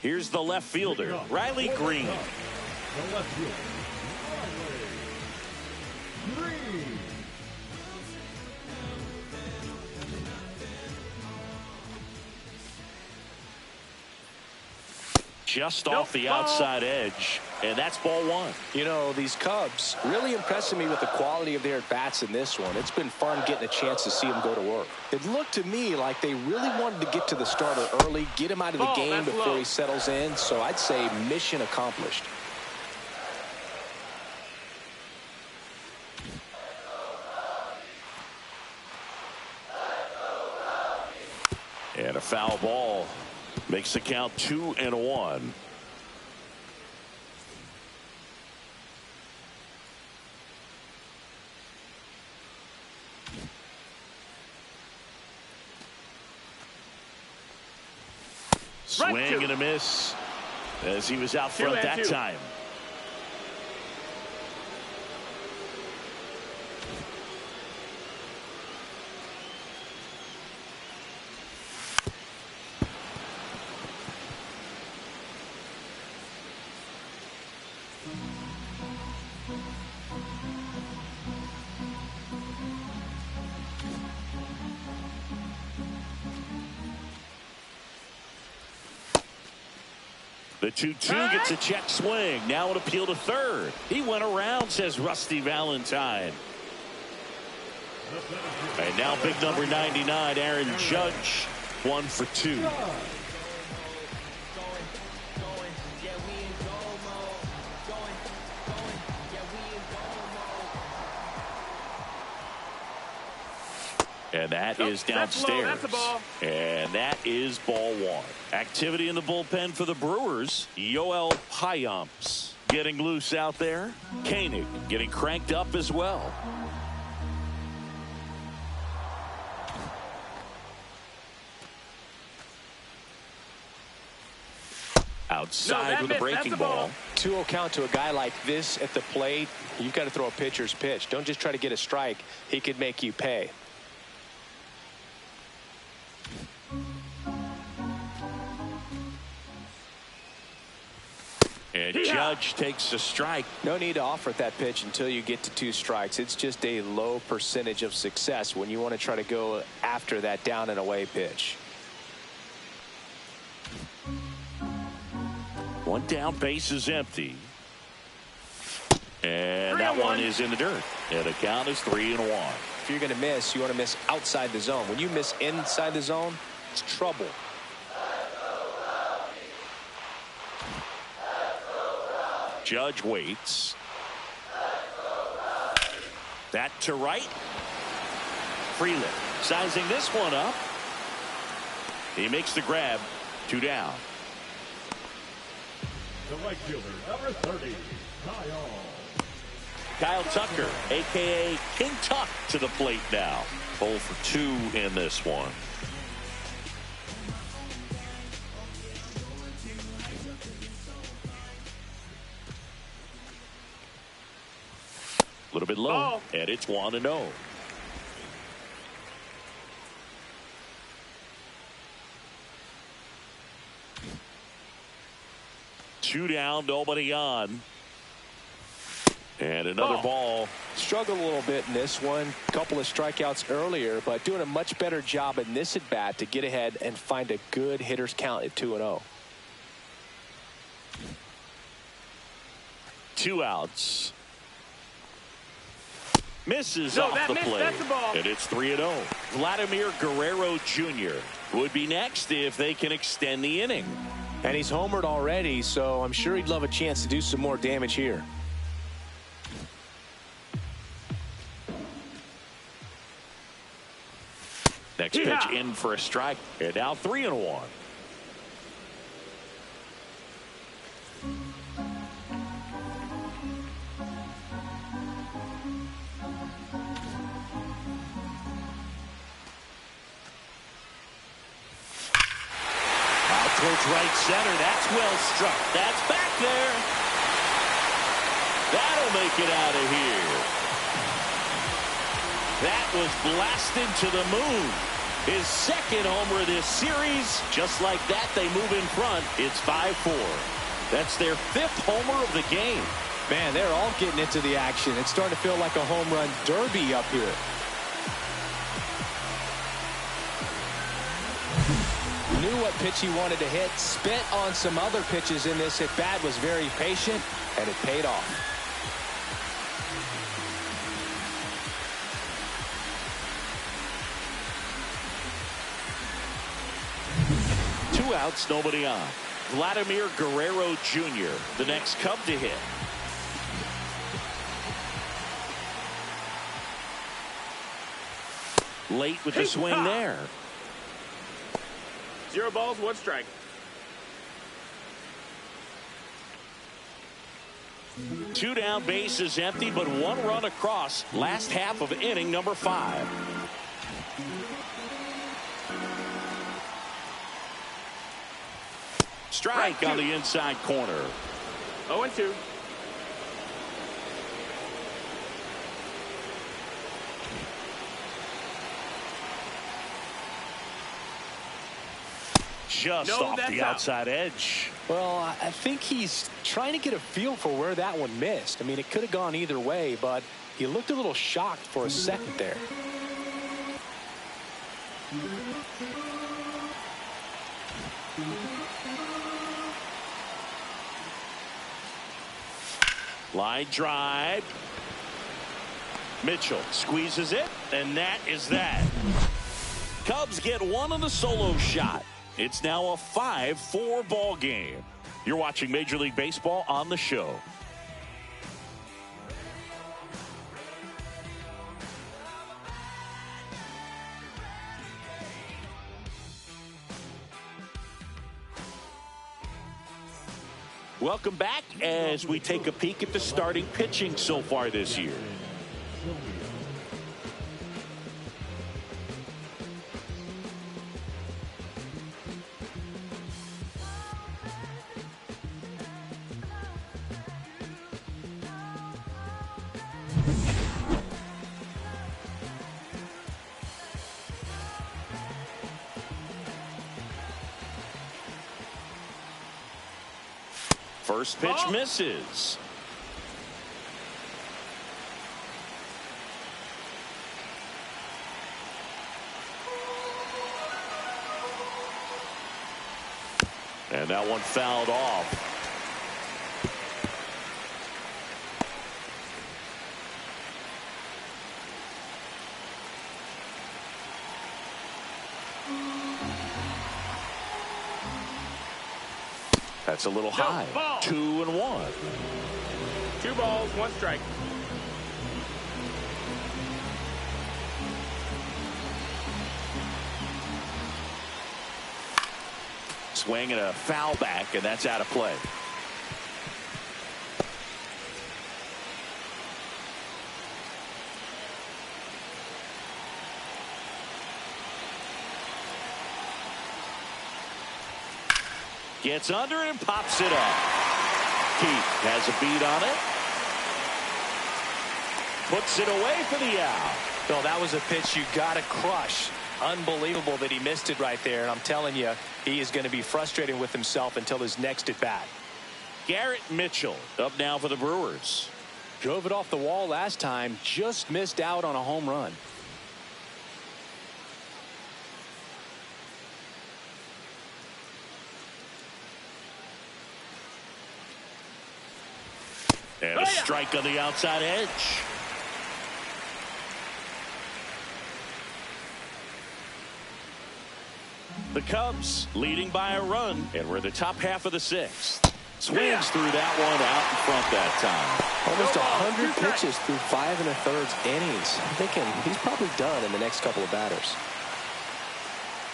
Here's the left fielder, Riley Green. the left fielder, Riley Green. Just off the outside edge, and that's ball 1. You know, these Cubs really impressing me with the quality of their at-bats in this one. It's been fun getting a chance to see them go to work. It looked to me like they really wanted to get to the starter early, get him out of the game before he settles in, so I'd say mission accomplished. And a foul ball. Makes the count 2-1. Swing and a miss as he was out front that time. The 2-2 gets a check swing. Now an appeal to third. He went around, says Rusty Valentine. And now big number 99, Aaron Judge. 1 for 2. And that is downstairs. That's the ball. And that is ball 1. Activity in the bullpen for the Brewers. Yoel Payamps getting loose out there. Koenig getting cranked up as well. Outside with a breaking ball. 2-0 count to a guy like this at the plate. You've got to throw a pitcher's pitch. Don't just try to get a strike. He could make you pay. And Judge takes a strike. No need to offer that pitch until you get to 2 strikes. It's just a low percentage of success when you want to try to go after that down and away pitch. 1 down, base is empty. And that one is in the dirt. And the count is 3-1. If you're going to miss, you want to miss outside the zone. When you miss inside the zone, it's trouble. Judge waits. That to right. Freeland sizing this one up. He makes the grab. 2 down. The right fielder, number 30, Kyle Tucker, a.k.a. King Tuck, to the plate now. 0 for 2 in this one. A little bit low, and it's 1-0. Two down, nobody on. And another ball. Struggled a little bit in this one. Couple of strikeouts earlier, but doing a much better job in this at bat to get ahead and find a good hitter's count at 2-0. 2 outs. Misses off the plate. And it's 3-0. Vladimir Guerrero Jr. would be next if they can extend the inning. And he's homered already, so I'm sure he'd love a chance to do some more damage here. Next pitch in for a strike. And now 3-1. Towards right center. That's well struck. That's back there. That'll make it out of here. That was blasted to the moon. His second homer of this series. Just like that, they move in front. It's 5-4. That's their 5th homer of the game. Man, they're all getting into the action. It's starting to feel like a home run derby up here. Knew what pitch he wanted to hit. Spent on some other pitches in this at bat. Was very patient, and it paid off. Two outs, nobody on. Vladimir Guerrero Jr., the next Cub to hit. Late with the swing there. 0 balls, 1 strike. Two down, base is empty, but 1 run across. Last half of inning number 5. Strike on the inside corner. 0-2. Just off the outside edge. Well, I think he's trying to get a feel for where that one missed. I mean, it could have gone either way, but he looked a little shocked for a second there. Line drive. Mitchell squeezes it, and that is that. Cubs get one on the solo shot. It's now a 5-4 ball game. You're watching Major League Baseball on the show. Welcome back as we take a peek at the starting pitching so far this year. First pitch misses. And that one fouled off. That's a little high. 2-1. 2 balls, 1 strike. Swing and a foul back, and that's out of play. Gets under it and pops it up. Keith has a beat on it. Puts it away for the out. Bill, that was a pitch you got to crush. Unbelievable that he missed it right there. And I'm telling you, he is going to be frustrated with himself until his next at bat. Garrett Mitchell up now for the Brewers. Drove it off the wall last time. Just missed out on a home run. And a strike on the outside edge. The Cubs leading by a run, and we're the top half of the 6th. Swings through that one out in front that time. Almost 100 pitches through 5 1/3 innings. I'm thinking he's probably done in the next couple of batters.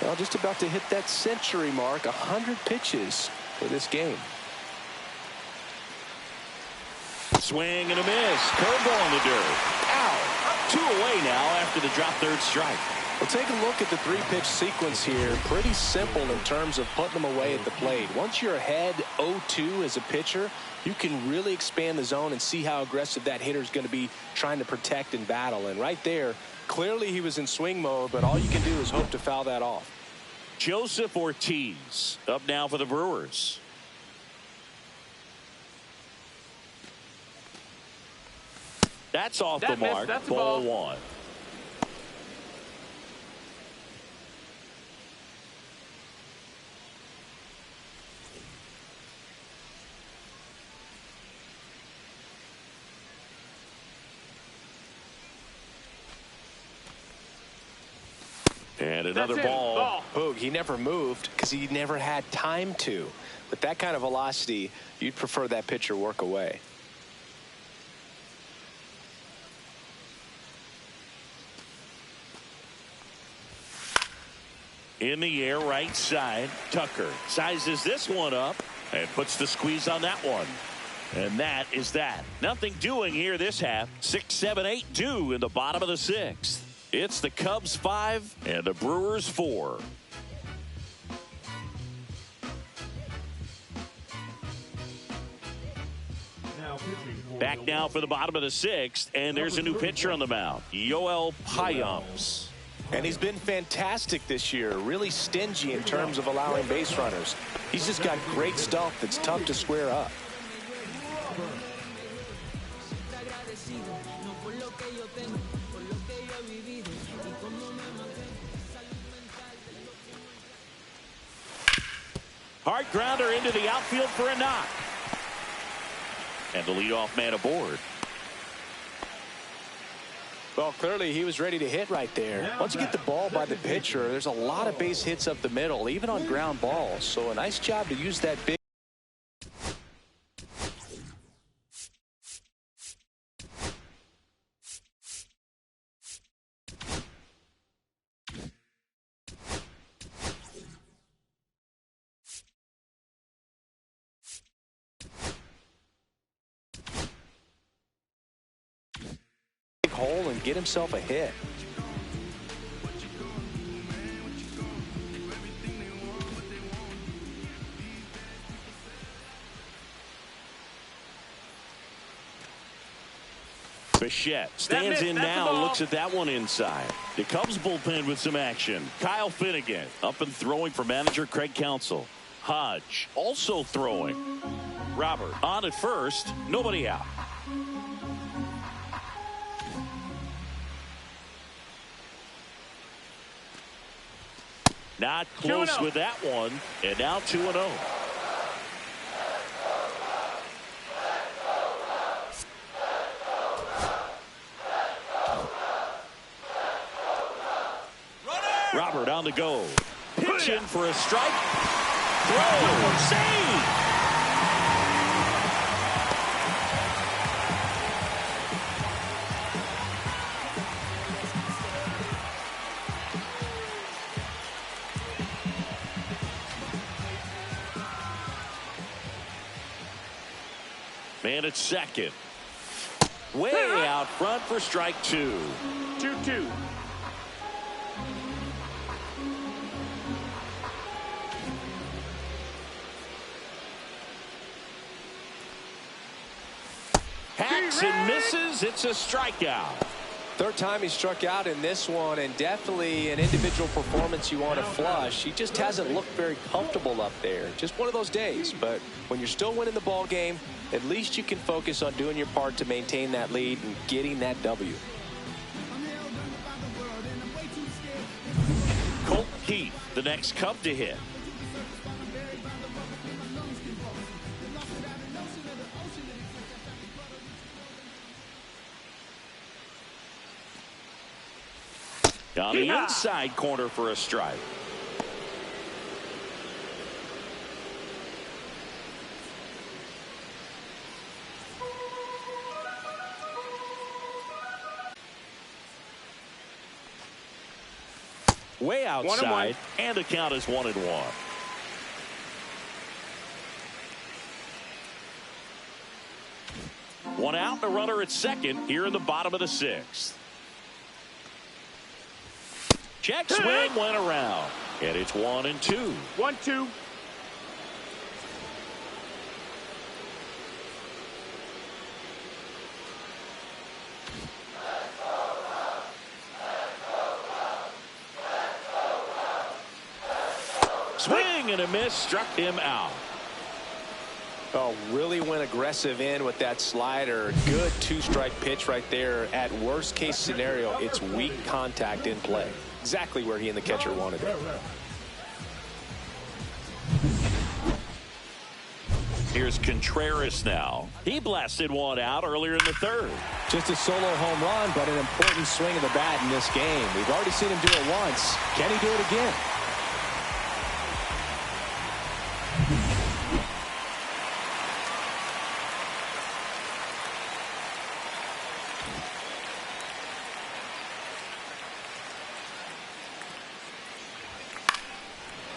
Well, just about to hit that century mark. 100 pitches for this game. Swing and a miss. Curveball in the dirt. Ow. 2 away now after the drop third strike. Well, take a look at the 3-pitch sequence here. Pretty simple in terms of putting them away at the plate. Once you're ahead 0-2 as a pitcher, you can really expand the zone and see how aggressive that hitter is going to be trying to protect and battle. And right there, clearly he was in swing mode, but all you can do is hope to foul that off. Joseph Ortiz up now for the Brewers. That's off the mark. That's a ball ball. 1. And another ball. Boog, he never moved because he never had time to. With that kind of velocity, you'd prefer that pitcher work away. In the air, right side. Tucker sizes this one up and puts the squeeze on that one. And that is that. Nothing doing here this half. 6, 7, 8, 2 in the bottom of the 6th. It's the Cubs 5 and the Brewers 4. Back now for the bottom of the 6th, and there's a new pitcher on the mound, Yoel Payamps. And he's been fantastic this year, really stingy in terms of allowing base runners. He's just got great stuff that's tough to square up. Hard grounder into the outfield for a knock. And the leadoff man aboard. Well, clearly he was ready to hit right there. Once you get the ball by the pitcher, there's a lot of base hits up the middle, even on ground balls. So a nice job to use that big hole and get himself a hit. Bichette stands in now, looks at that one inside. The Cubs bullpen with some action. Kyle Finnegan up and throwing for manager Craig Counsell. Hodge also throwing. Robert on at first, nobody out. Not close with that one, and now 2-0. Robert on the go. Pitch in for a strike. Throw. Save. Man at second. Way out front for strike two. 2-2. Hacks and misses. It's a strikeout. Third time he struck out in this one, and definitely an individual performance you want to flush. He just hasn't looked very comfortable up there. Just one of those days. But when you're still winning the ball game, at least you can focus on doing your part to maintain that lead and getting that W. Colt Keith, the next Cub to hit. On the inside corner for a strike. Way outside, and the count is 1-1. One out, and a runner at second here in the bottom of the sixth. Check swing went around, and it's 1-2. 1-2. Swing and a miss, struck him out. Oh, really went aggressive in with that slider. Good two-strike pitch right there. At worst case scenario, it's weak contact in play. Exactly where he and the catcher wanted it. Here's Contreras now. He blasted one out earlier in the third. Just a solo home run, but an important swing of the bat in this game. We've already seen him do it once. Can he do it again?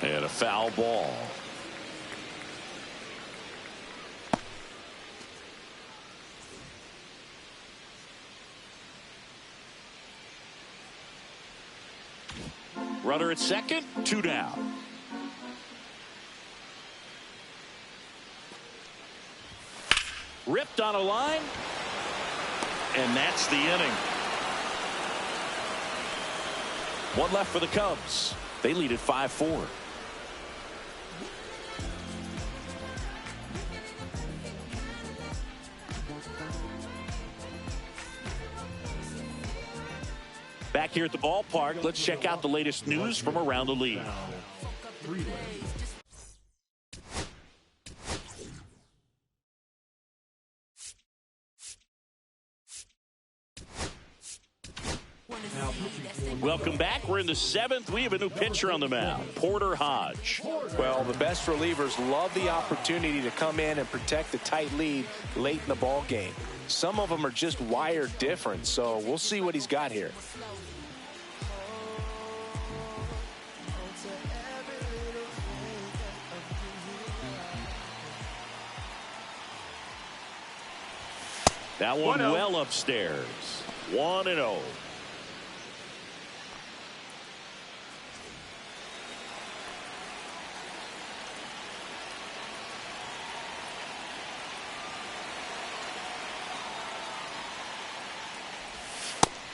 And a foul ball. Runner at second, 2 down. Ripped on a line, and that's the inning. One left for the Cubs. They lead at 5-4. Back here at the ballpark, let's check out the latest news from around the league. Welcome back. We're in the 7th. We have a new pitcher on the mound, Porter Hodge. Well, the best relievers love the opportunity to come in and protect the tight lead late in the ball game. Some of them are just wired different, so we'll see what he's got here. That one well upstairs. 1-0.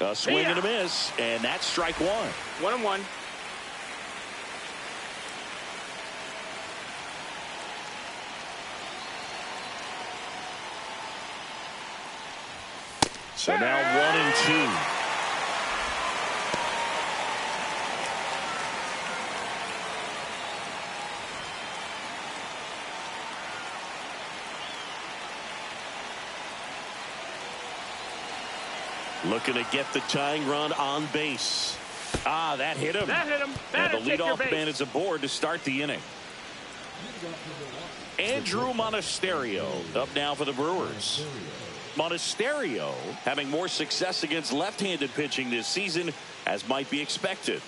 A swing and a miss, and that's strike one. 1-1. So now 1-2. Looking to get the tying run on base. Ah, that hit him. That hit him. And the leadoff man is aboard to start the inning. Andrew Monasterio up now for the Brewers. Monasterio having more success against left-handed pitching this season, as might be expected.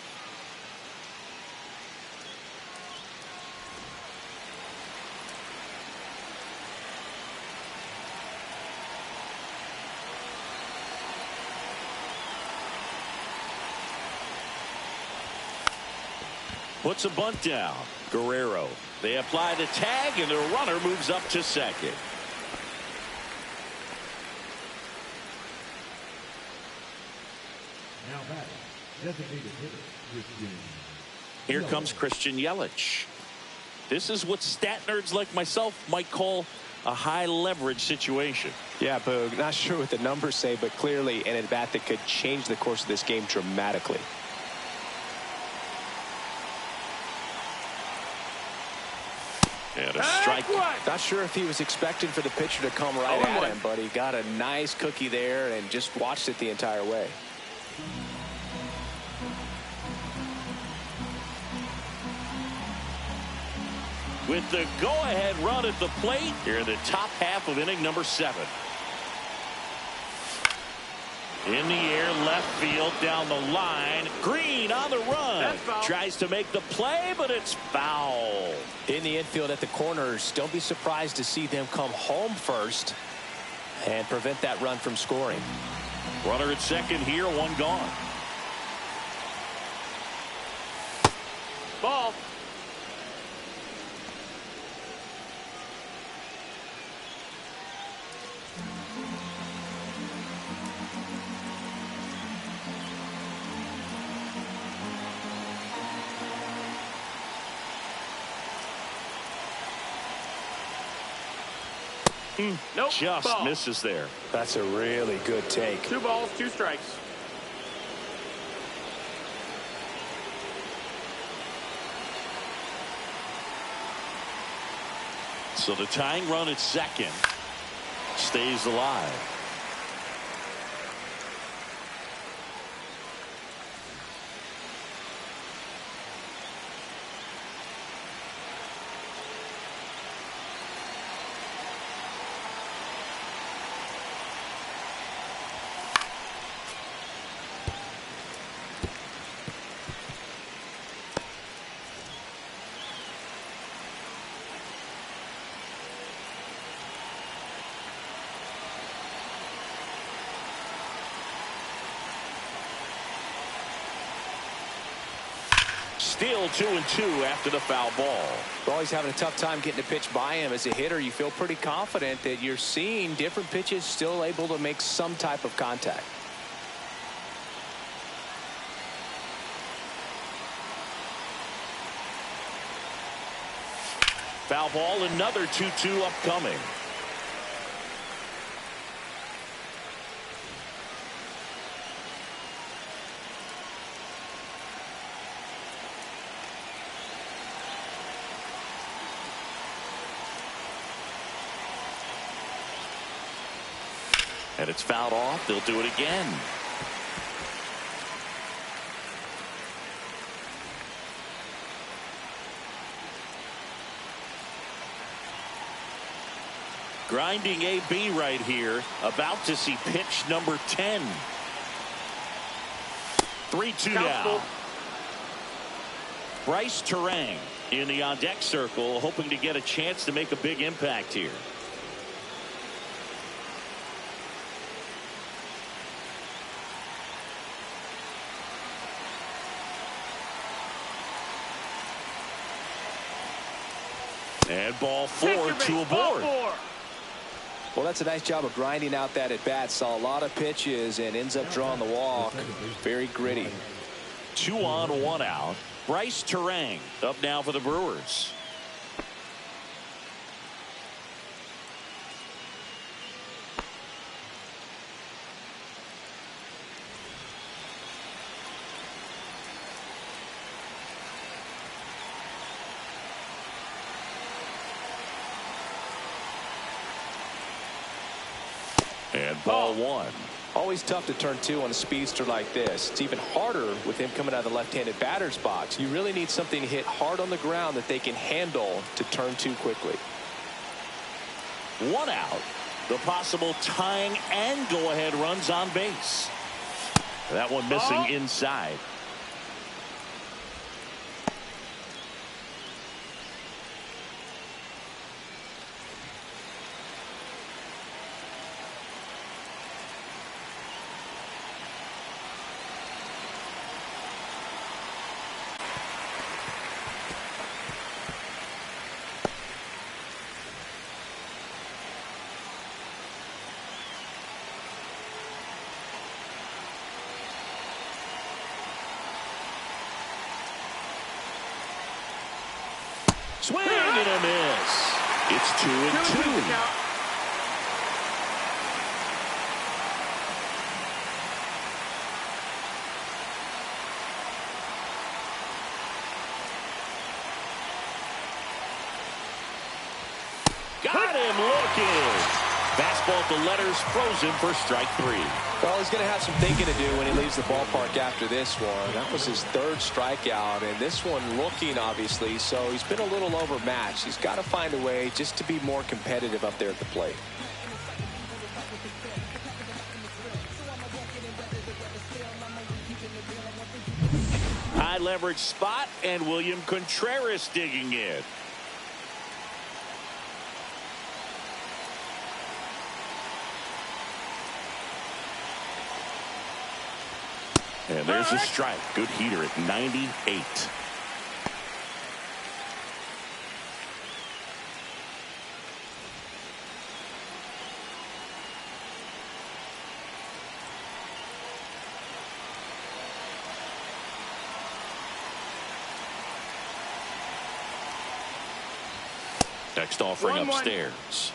Puts a bunt down. Guerrero. They apply the tag, and the runner moves up to second. Now batting, designated hitter, Christian. Here comes Christian Yelich. This is what stat nerds like myself might call a high leverage situation. Yeah, Boog, not sure what the numbers say, but clearly an at-bat that could change the course of this game dramatically. And a strike. Not sure if he was expecting for the pitcher to come right at him, but he got a nice cookie there and just watched it the entire way. With the go-ahead run at the plate, here in the top half of inning number 7. In the air, left field, down the line. Green on the run. Tries to make the play, but it's foul. In the infield at the corners, don't be surprised to see them come home first and prevent that run from scoring. Runner at second here, one gone. Ball. Nope. Just ball. misses there. That's a really good take. 2 balls, 2 strikes. So the tying run at second stays alive. Still 2-2 after the foul ball. Well, he's having a tough time getting a pitch by him. As a hitter, you feel pretty confident that you're seeing different pitches still able to make some type of contact. Foul ball, another 2-2 upcoming. And it's fouled off. They'll do it again. Grinding AB right here. About to see pitch number 10. 3-2 now. Bryce Terang in the on-deck circle, hoping to get a chance to make a big impact here. And ball 4, 2 aboard. Well, that's a nice job of grinding out that at bat. Saw a lot of pitches and ends up drawing the walk. Very gritty. 2 on, 1 out. Bryce Terang up now for the Brewers. And ball 1. Always tough to turn 2 on a speedster like this. It's even harder with him coming out of the left-handed batter's box. You really need something to hit hard on the ground that they can handle to turn 2 quickly. 1 out. The possible tying and go-ahead runs on base. That one missing inside. Swing and a miss. It's 2-2. Got him looking. Fastball at the letters, frozen for strike 3. Well, he's going to have some thinking to do when he leaves the ballpark after this one. That was his 3rd strikeout, and this one looking, obviously, so he's been a little overmatched. He's got to find a way just to be more competitive up there at the plate. High leverage spot, and William Contreras digging in. And there's a strike. Good heater at 98. Next offering upstairs.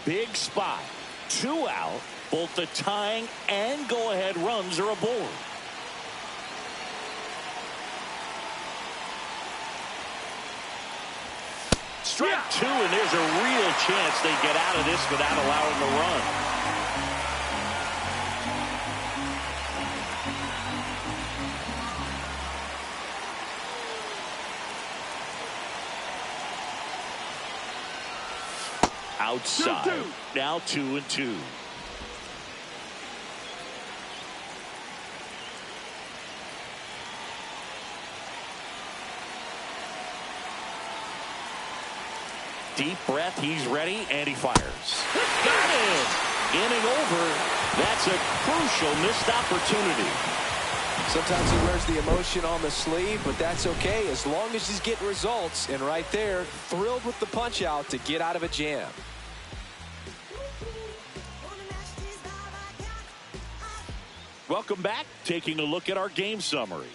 Big spot. 2 out. Both the tying and go-ahead runs are aboard. Strike 2, and there's a real chance they get out of this without allowing a run. Outside. Now 2-2. Deep breath, he's ready, and he fires. Got him! Inning over. That's a crucial missed opportunity. Sometimes he wears the emotion on the sleeve, but that's okay as long as he's getting results. And right there, thrilled with the punch out to get out of a jam. Welcome back. Taking a look at our game summary.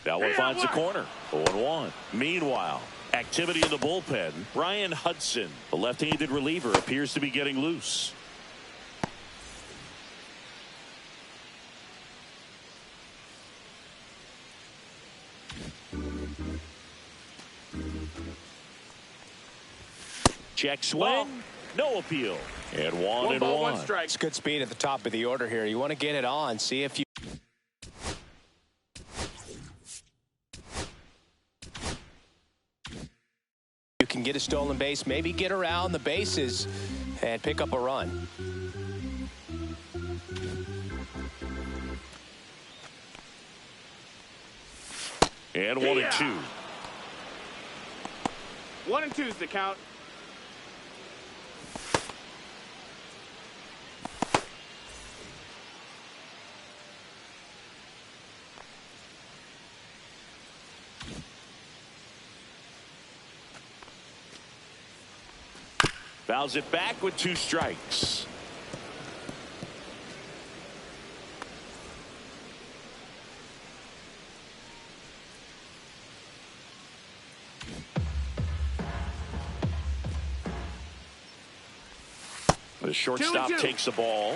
That one finds the corner. 0-1. Meanwhile, activity in the bullpen. Brian Hudson, the left-handed reliever, appears to be getting loose. Check swing. No appeal. And one and ball, one. one strike. It's good speed at the top of the order here. You want to get it on. See if you can get a stolen base, maybe get around the bases and pick up a run. And 1 and 2. 1 and 2 is the count. Fouls it back with 2 strikes. The shortstop 2-2. takes the ball.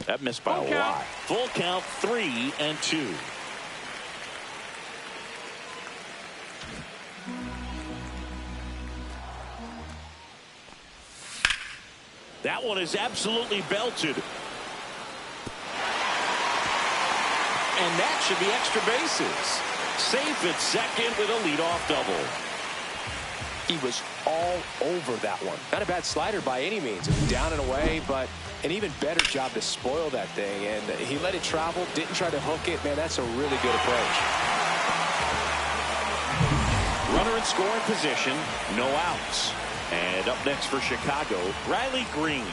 That missed by a lot. Full count, 3 and 2. That one is absolutely belted. And that should be extra bases. Safe at second with a leadoff double. He was all over that one. Not a bad slider by any means. It was down and away, but an even better job to spoil that thing. And he let it travel, didn't try to hook it. Man, that's a really good approach. Runner in scoring position, no outs. And up next for Chicago, Riley Green.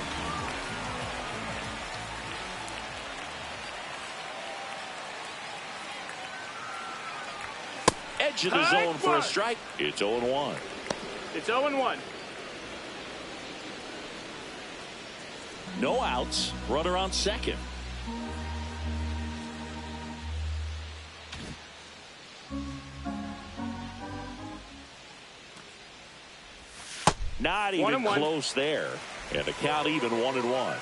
Edge of the zone for a strike. It's 0-1. It's 0-1. No outs. Runner on second. Not even close there. And the count even 1-1.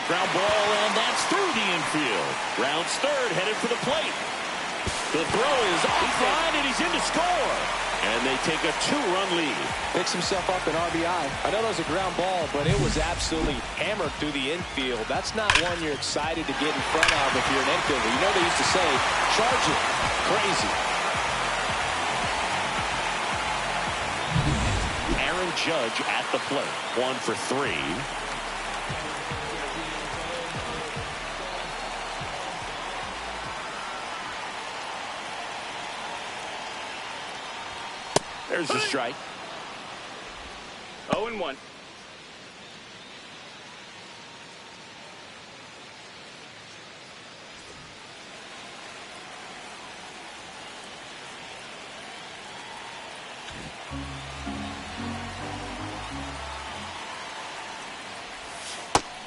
Ground ball, and that's through the infield. Rounds third, headed for the plate. The throw is offline, and he's in to score. And they take a 2-run lead. Picks himself up an RBI. I know that was a ground ball, but it was absolutely hammered through the infield. That's not one you're excited to get in front of if you're an infielder. You know they used to say, charge it. Crazy. Aaron Judge at the plate. 1 for 3. There's the strike. 0-1.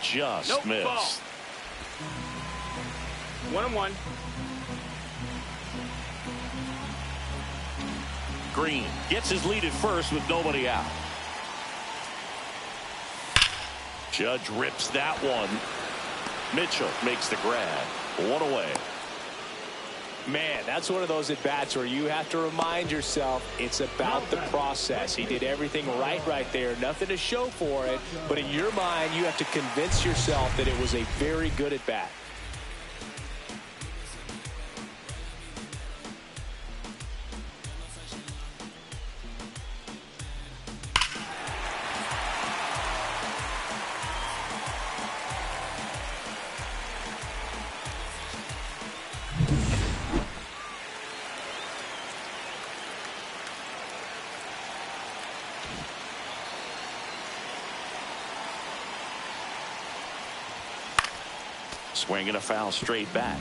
Just missed. 1-1. Green gets his lead at first with nobody out. Judge rips that one. Mitchell makes the grab. 1 away. Man, that's one of those at-bats where you have to remind yourself it's about the process. He did everything right there. Nothing to show for it. But in your mind, you have to convince yourself that it was a very good at-bat. Swinging a foul straight back.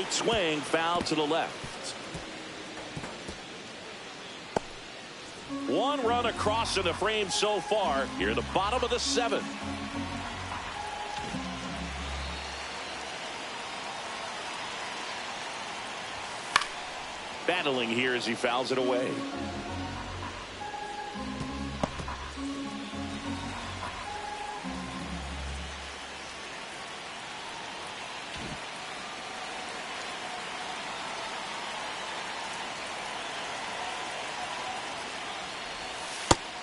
right swing, foul to the left. One run across in the frame so far. Here at the bottom of the 7th. Battling here as he fouls it away.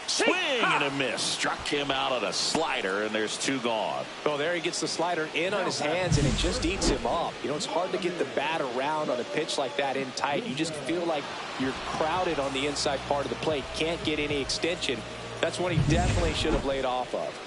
Swing and a miss. Struck him out on a slider, and there's 2 gone. Well, there he gets the slider in on his hands, and it just eats him up. You know, it's hard to get the bat around on a pitch like that in tight. You just feel like you're crowded on the inside part of the plate. Can't get any extension. That's one he definitely should have laid off of.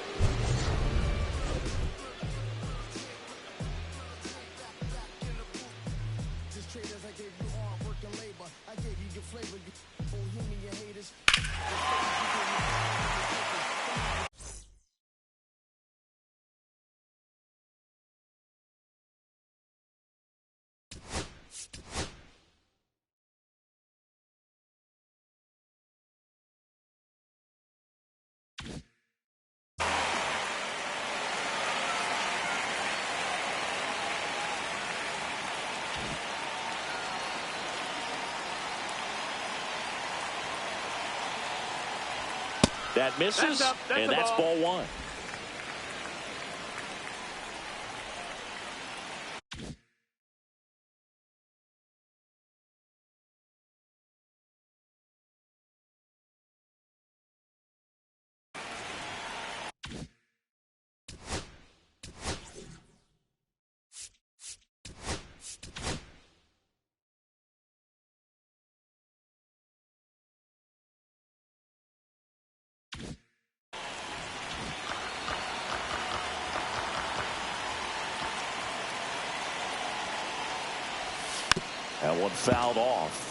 That misses, and that's ball 1. That one fouled off.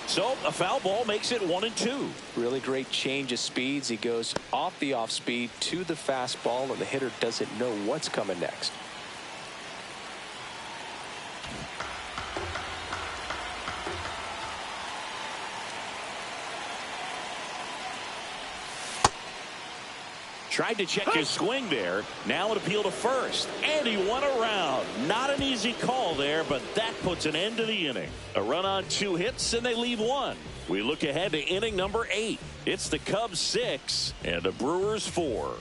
So a foul ball makes it 1-2. Really great change of speeds. He goes off the off speed to the fastball, and the hitter doesn't know what's coming next. Tried to check his swing there. Now an appeal to first. And he won around. Not an easy call there, but that puts an end to the inning. A run on 2 hits, and they leave 1. We look ahead to inning number 8. It's the Cubs 6 and the Brewers 4.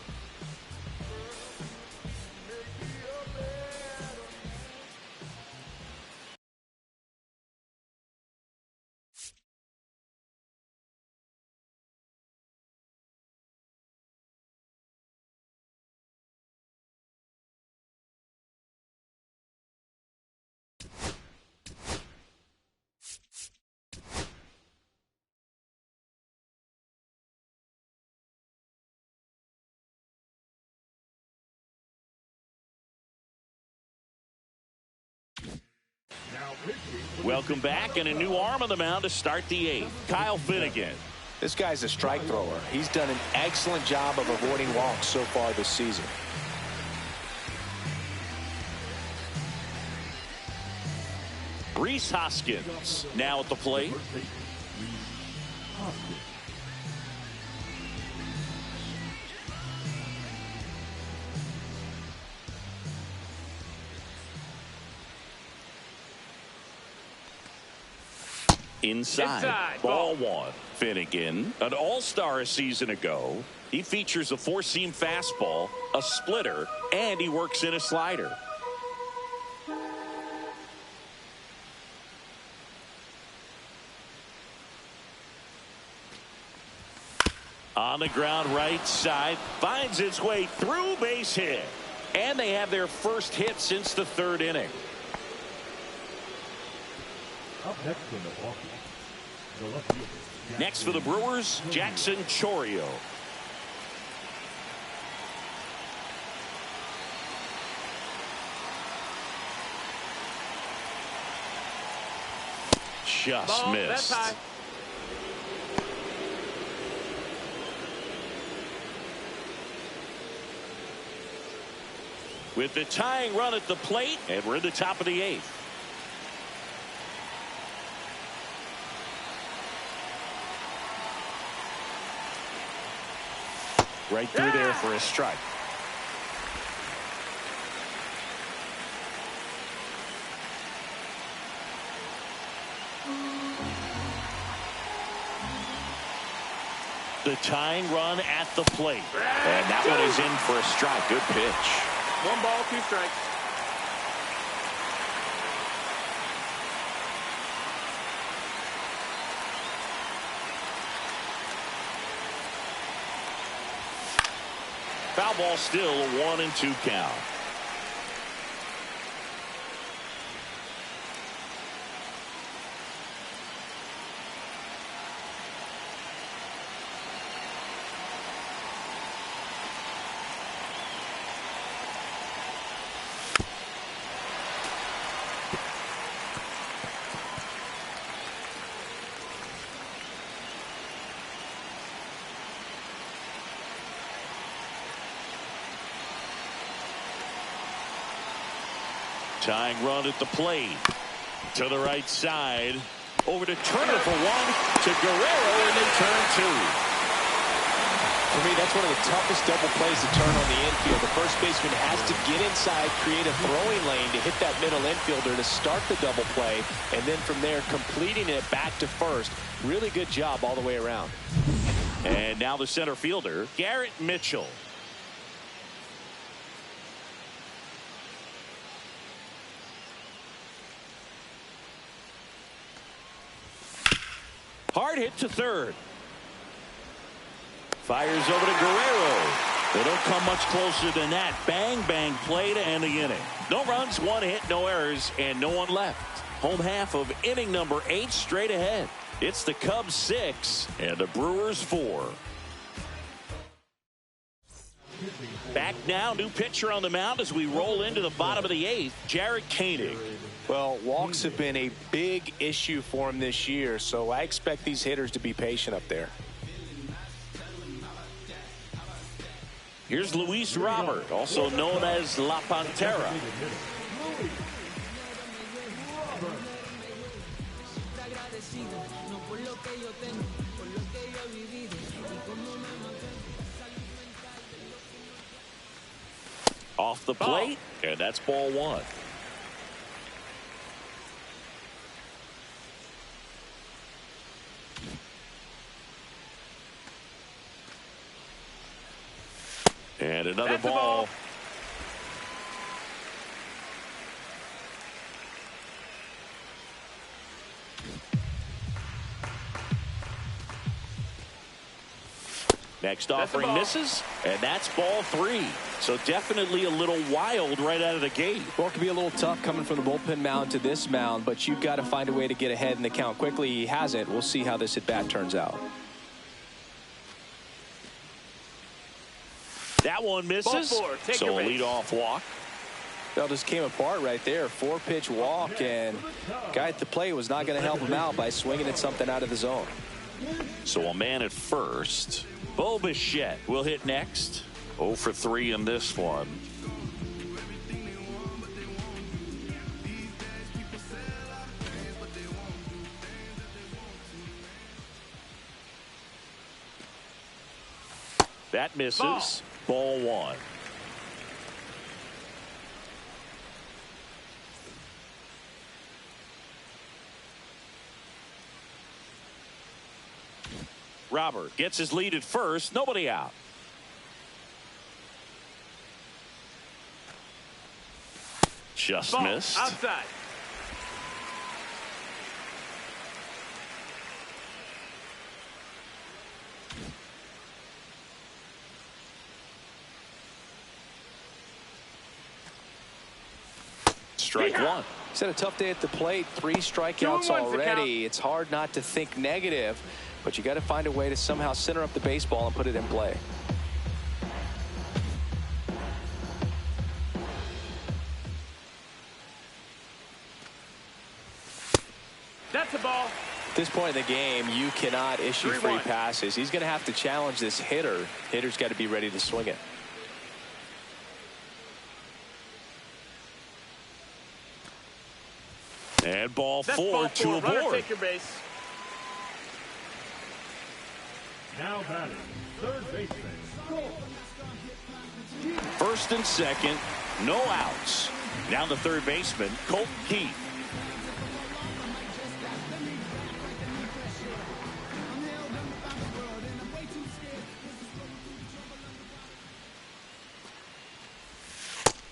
Welcome back, and a new arm on the mound to start the 8th. Kyle Finnegan. This guy's a strike thrower. He's done an excellent job of avoiding walks so far this season. Rhys Hoskins now at the plate. Inside. Ball 1. Finnegan, an all-star a season ago. He features a 4-seam fastball, a splitter, and he works in a slider. On the ground right side, finds its way through, base hit. And they have their first hit since the 3rd inning. Up next in Milwaukee, the left fielder. Next for the Brewers, Jackson Chourio. just Ball, missed. that's high. With the tying run at the plate, and we're in the top of the 8th. Right through there for a strike. The tying run at the plate. And that one is in for a strike. Good pitch. 1 ball, 2 strikes. Foul ball, still a 1-2 count. Tying run at the plate. To the right side. Over to Turner for 1. To Guerrero, and they turn 2. For me, that's one of the toughest double plays to turn on the infield. The first baseman has to get inside, create a throwing lane to hit that middle infielder to start the double play, and then from there completing it back to first. Really good job all the way around. And now the center fielder, Garrett Mitchell. Hard hit to third. Fires over to Guerrero. They don't come much closer than that. Bang, bang play to end the inning. No runs, 1 hit, no errors, and no one left. Home half of inning number 8 straight ahead. It's the Cubs 6 and the Brewers 4. Back now, new pitcher on the mound as we roll into the bottom of the 8th, Jared Koenig. Well, walks have been a big issue for him this year, so I expect these hitters to be patient up there. Here's Luis Robert, also known as La Pantera. Off the plate, and that's ball 1. And another ball. Next offering misses, and that's ball 3. So definitely a little wild right out of the gate. Well, it can be a little tough coming from the bullpen mound to this mound, but you've got to find a way to get ahead in the count quickly. He hasn't. We'll see how this at bat turns out. That one misses. So a leadoff walk. Well, just came apart right there. 4-pitch walk, and guy at the plate was not going to help him out by swinging at something out of the zone. So a man at first. Bo Bichette will hit next. 0 for 3 in this one. That misses. Ball 1. Robert gets his lead at first. Nobody out. Just missed. Outside. Strike 1. He's had a tough day at the plate. 3 strikeouts already. It's hard not to think negative, but you got to find a way to somehow center up the baseball and put it in play. That's the ball. At this point in the game, you cannot issue free passes. He's going to have to challenge this hitter. Hitter's got to be ready to swing it. And ball That's four ball to four. a Runner, board. take your base. Now batting, third baseman, Cole. First and second, no outs. Now the third baseman, Colt Keith.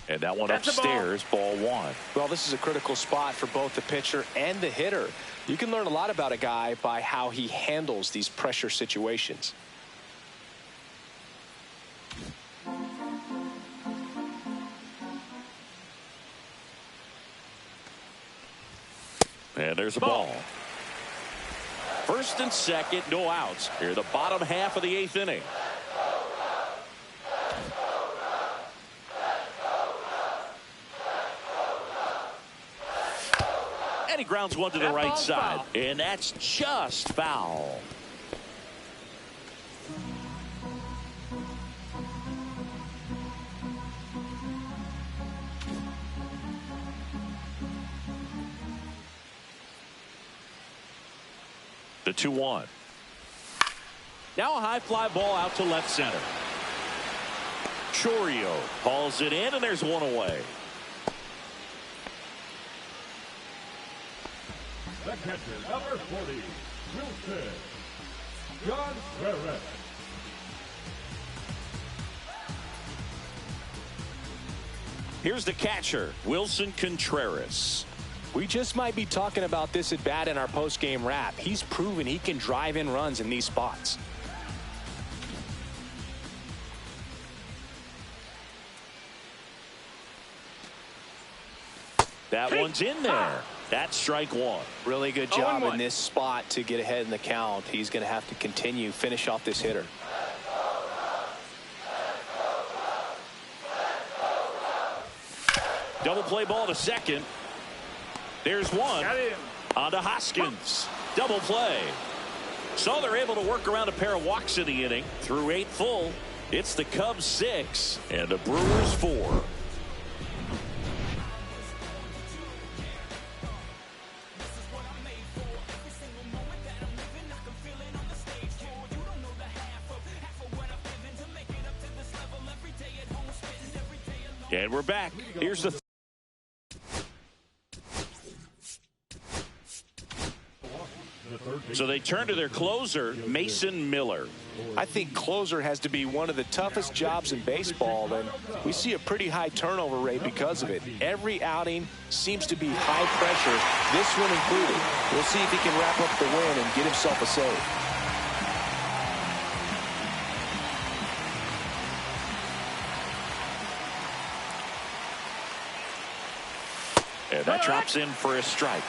And that one That's upstairs, ball one. Well, this is a critical spot for both the pitcher and the hitter. You can learn a lot about a guy by how he handles these pressure situations. And there's a ball. First and second, no outs. Here, the bottom half of the eighth inning. And he grounds one to the right side. Foul. And that's just foul. The 2-1. Now a high fly ball out to left center. Chorio hauls it in, and there's one away. The catcher, number 40, Wilson Contreras. Here's the catcher, Wilson Contreras. We just might be talking about this at bat in our post-game wrap. He's proven he can drive in runs in these spots. That one's in there. That's strike one. Really good job in this spot to get ahead in the count. He's going to have to continue, finish off this hitter. Double play ball to second. There's one. On to Hoskins. Double play. So they're able to work around a pair of walks in the inning. Through 8 full, it's the Cubs 6 and the Brewers 4. And we're back. Here's the so they turn to their closer, Mason Miller. I think closer has to be one of the toughest jobs in baseball, and we see a pretty high turnover rate because of it. Every outing seems to be high pressure, this one included. We'll see if he can wrap up the win and get himself a save. And that drops in for a strike.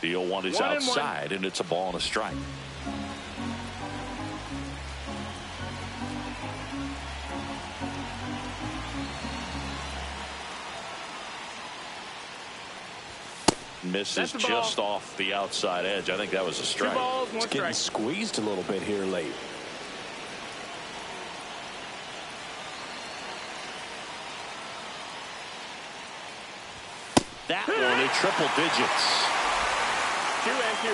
The 0-1 is outside, and it's a ball and a strike. Misses just off the outside edge. I think that was a strike. 2 balls, 1 It's getting squeezed a little bit here late. That one in triple digits. 2 and 2.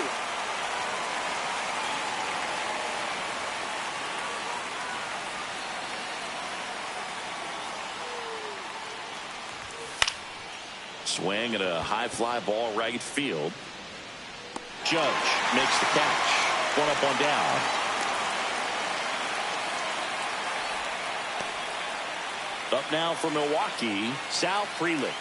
Swing and a high fly ball right field. Judge makes the catch. 1 up, 1 down. Up now for Milwaukee, Sal Frelick.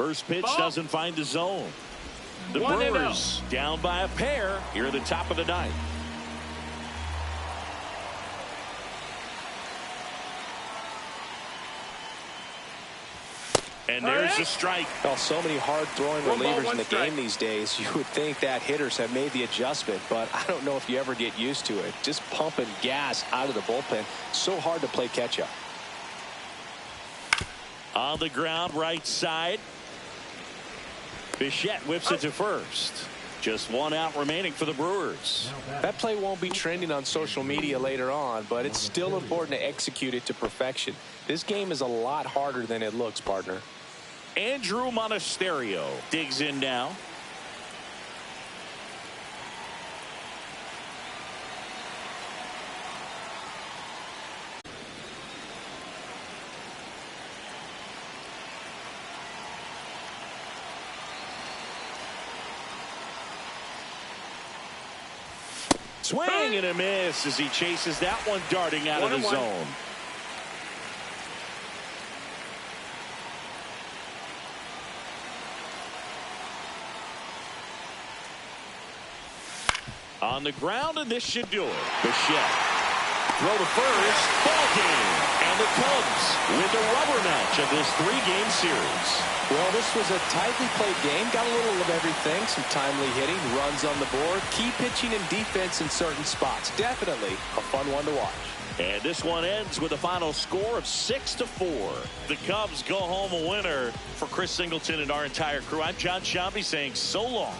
First pitch doesn't find the zone. The Brewers down by a pair here at the top of the 9th. And there's a strike. Well, so many hard-throwing One ball, relievers in one the strike. game these days. You would think that hitters have made the adjustment, but I don't know if you ever get used to it. Just pumping gas out of the bullpen. So hard to play catch-up. On the ground, right side. Bichette whips it to first. Just one out remaining for the Brewers. That play won't be trending on social media later on, but it's still important to execute it to perfection. This game is a lot harder than it looks, partner. Andrew Monasterio digs in now. Swing and a miss as he chases that one darting out of the zone. On the ground, and this should do it. Bichette. Throw to first. Ball game. And the Cubs win the rubber match of this 3-game series. Well, this was a tightly played game. Got a little of everything. Some timely hitting, runs on the board, key pitching and defense in certain spots. Definitely a fun one to watch. And this one ends with a final score of 6-4. The Cubs go home a winner. For Chris Singleton and our entire crew, I'm John Shambi saying so long.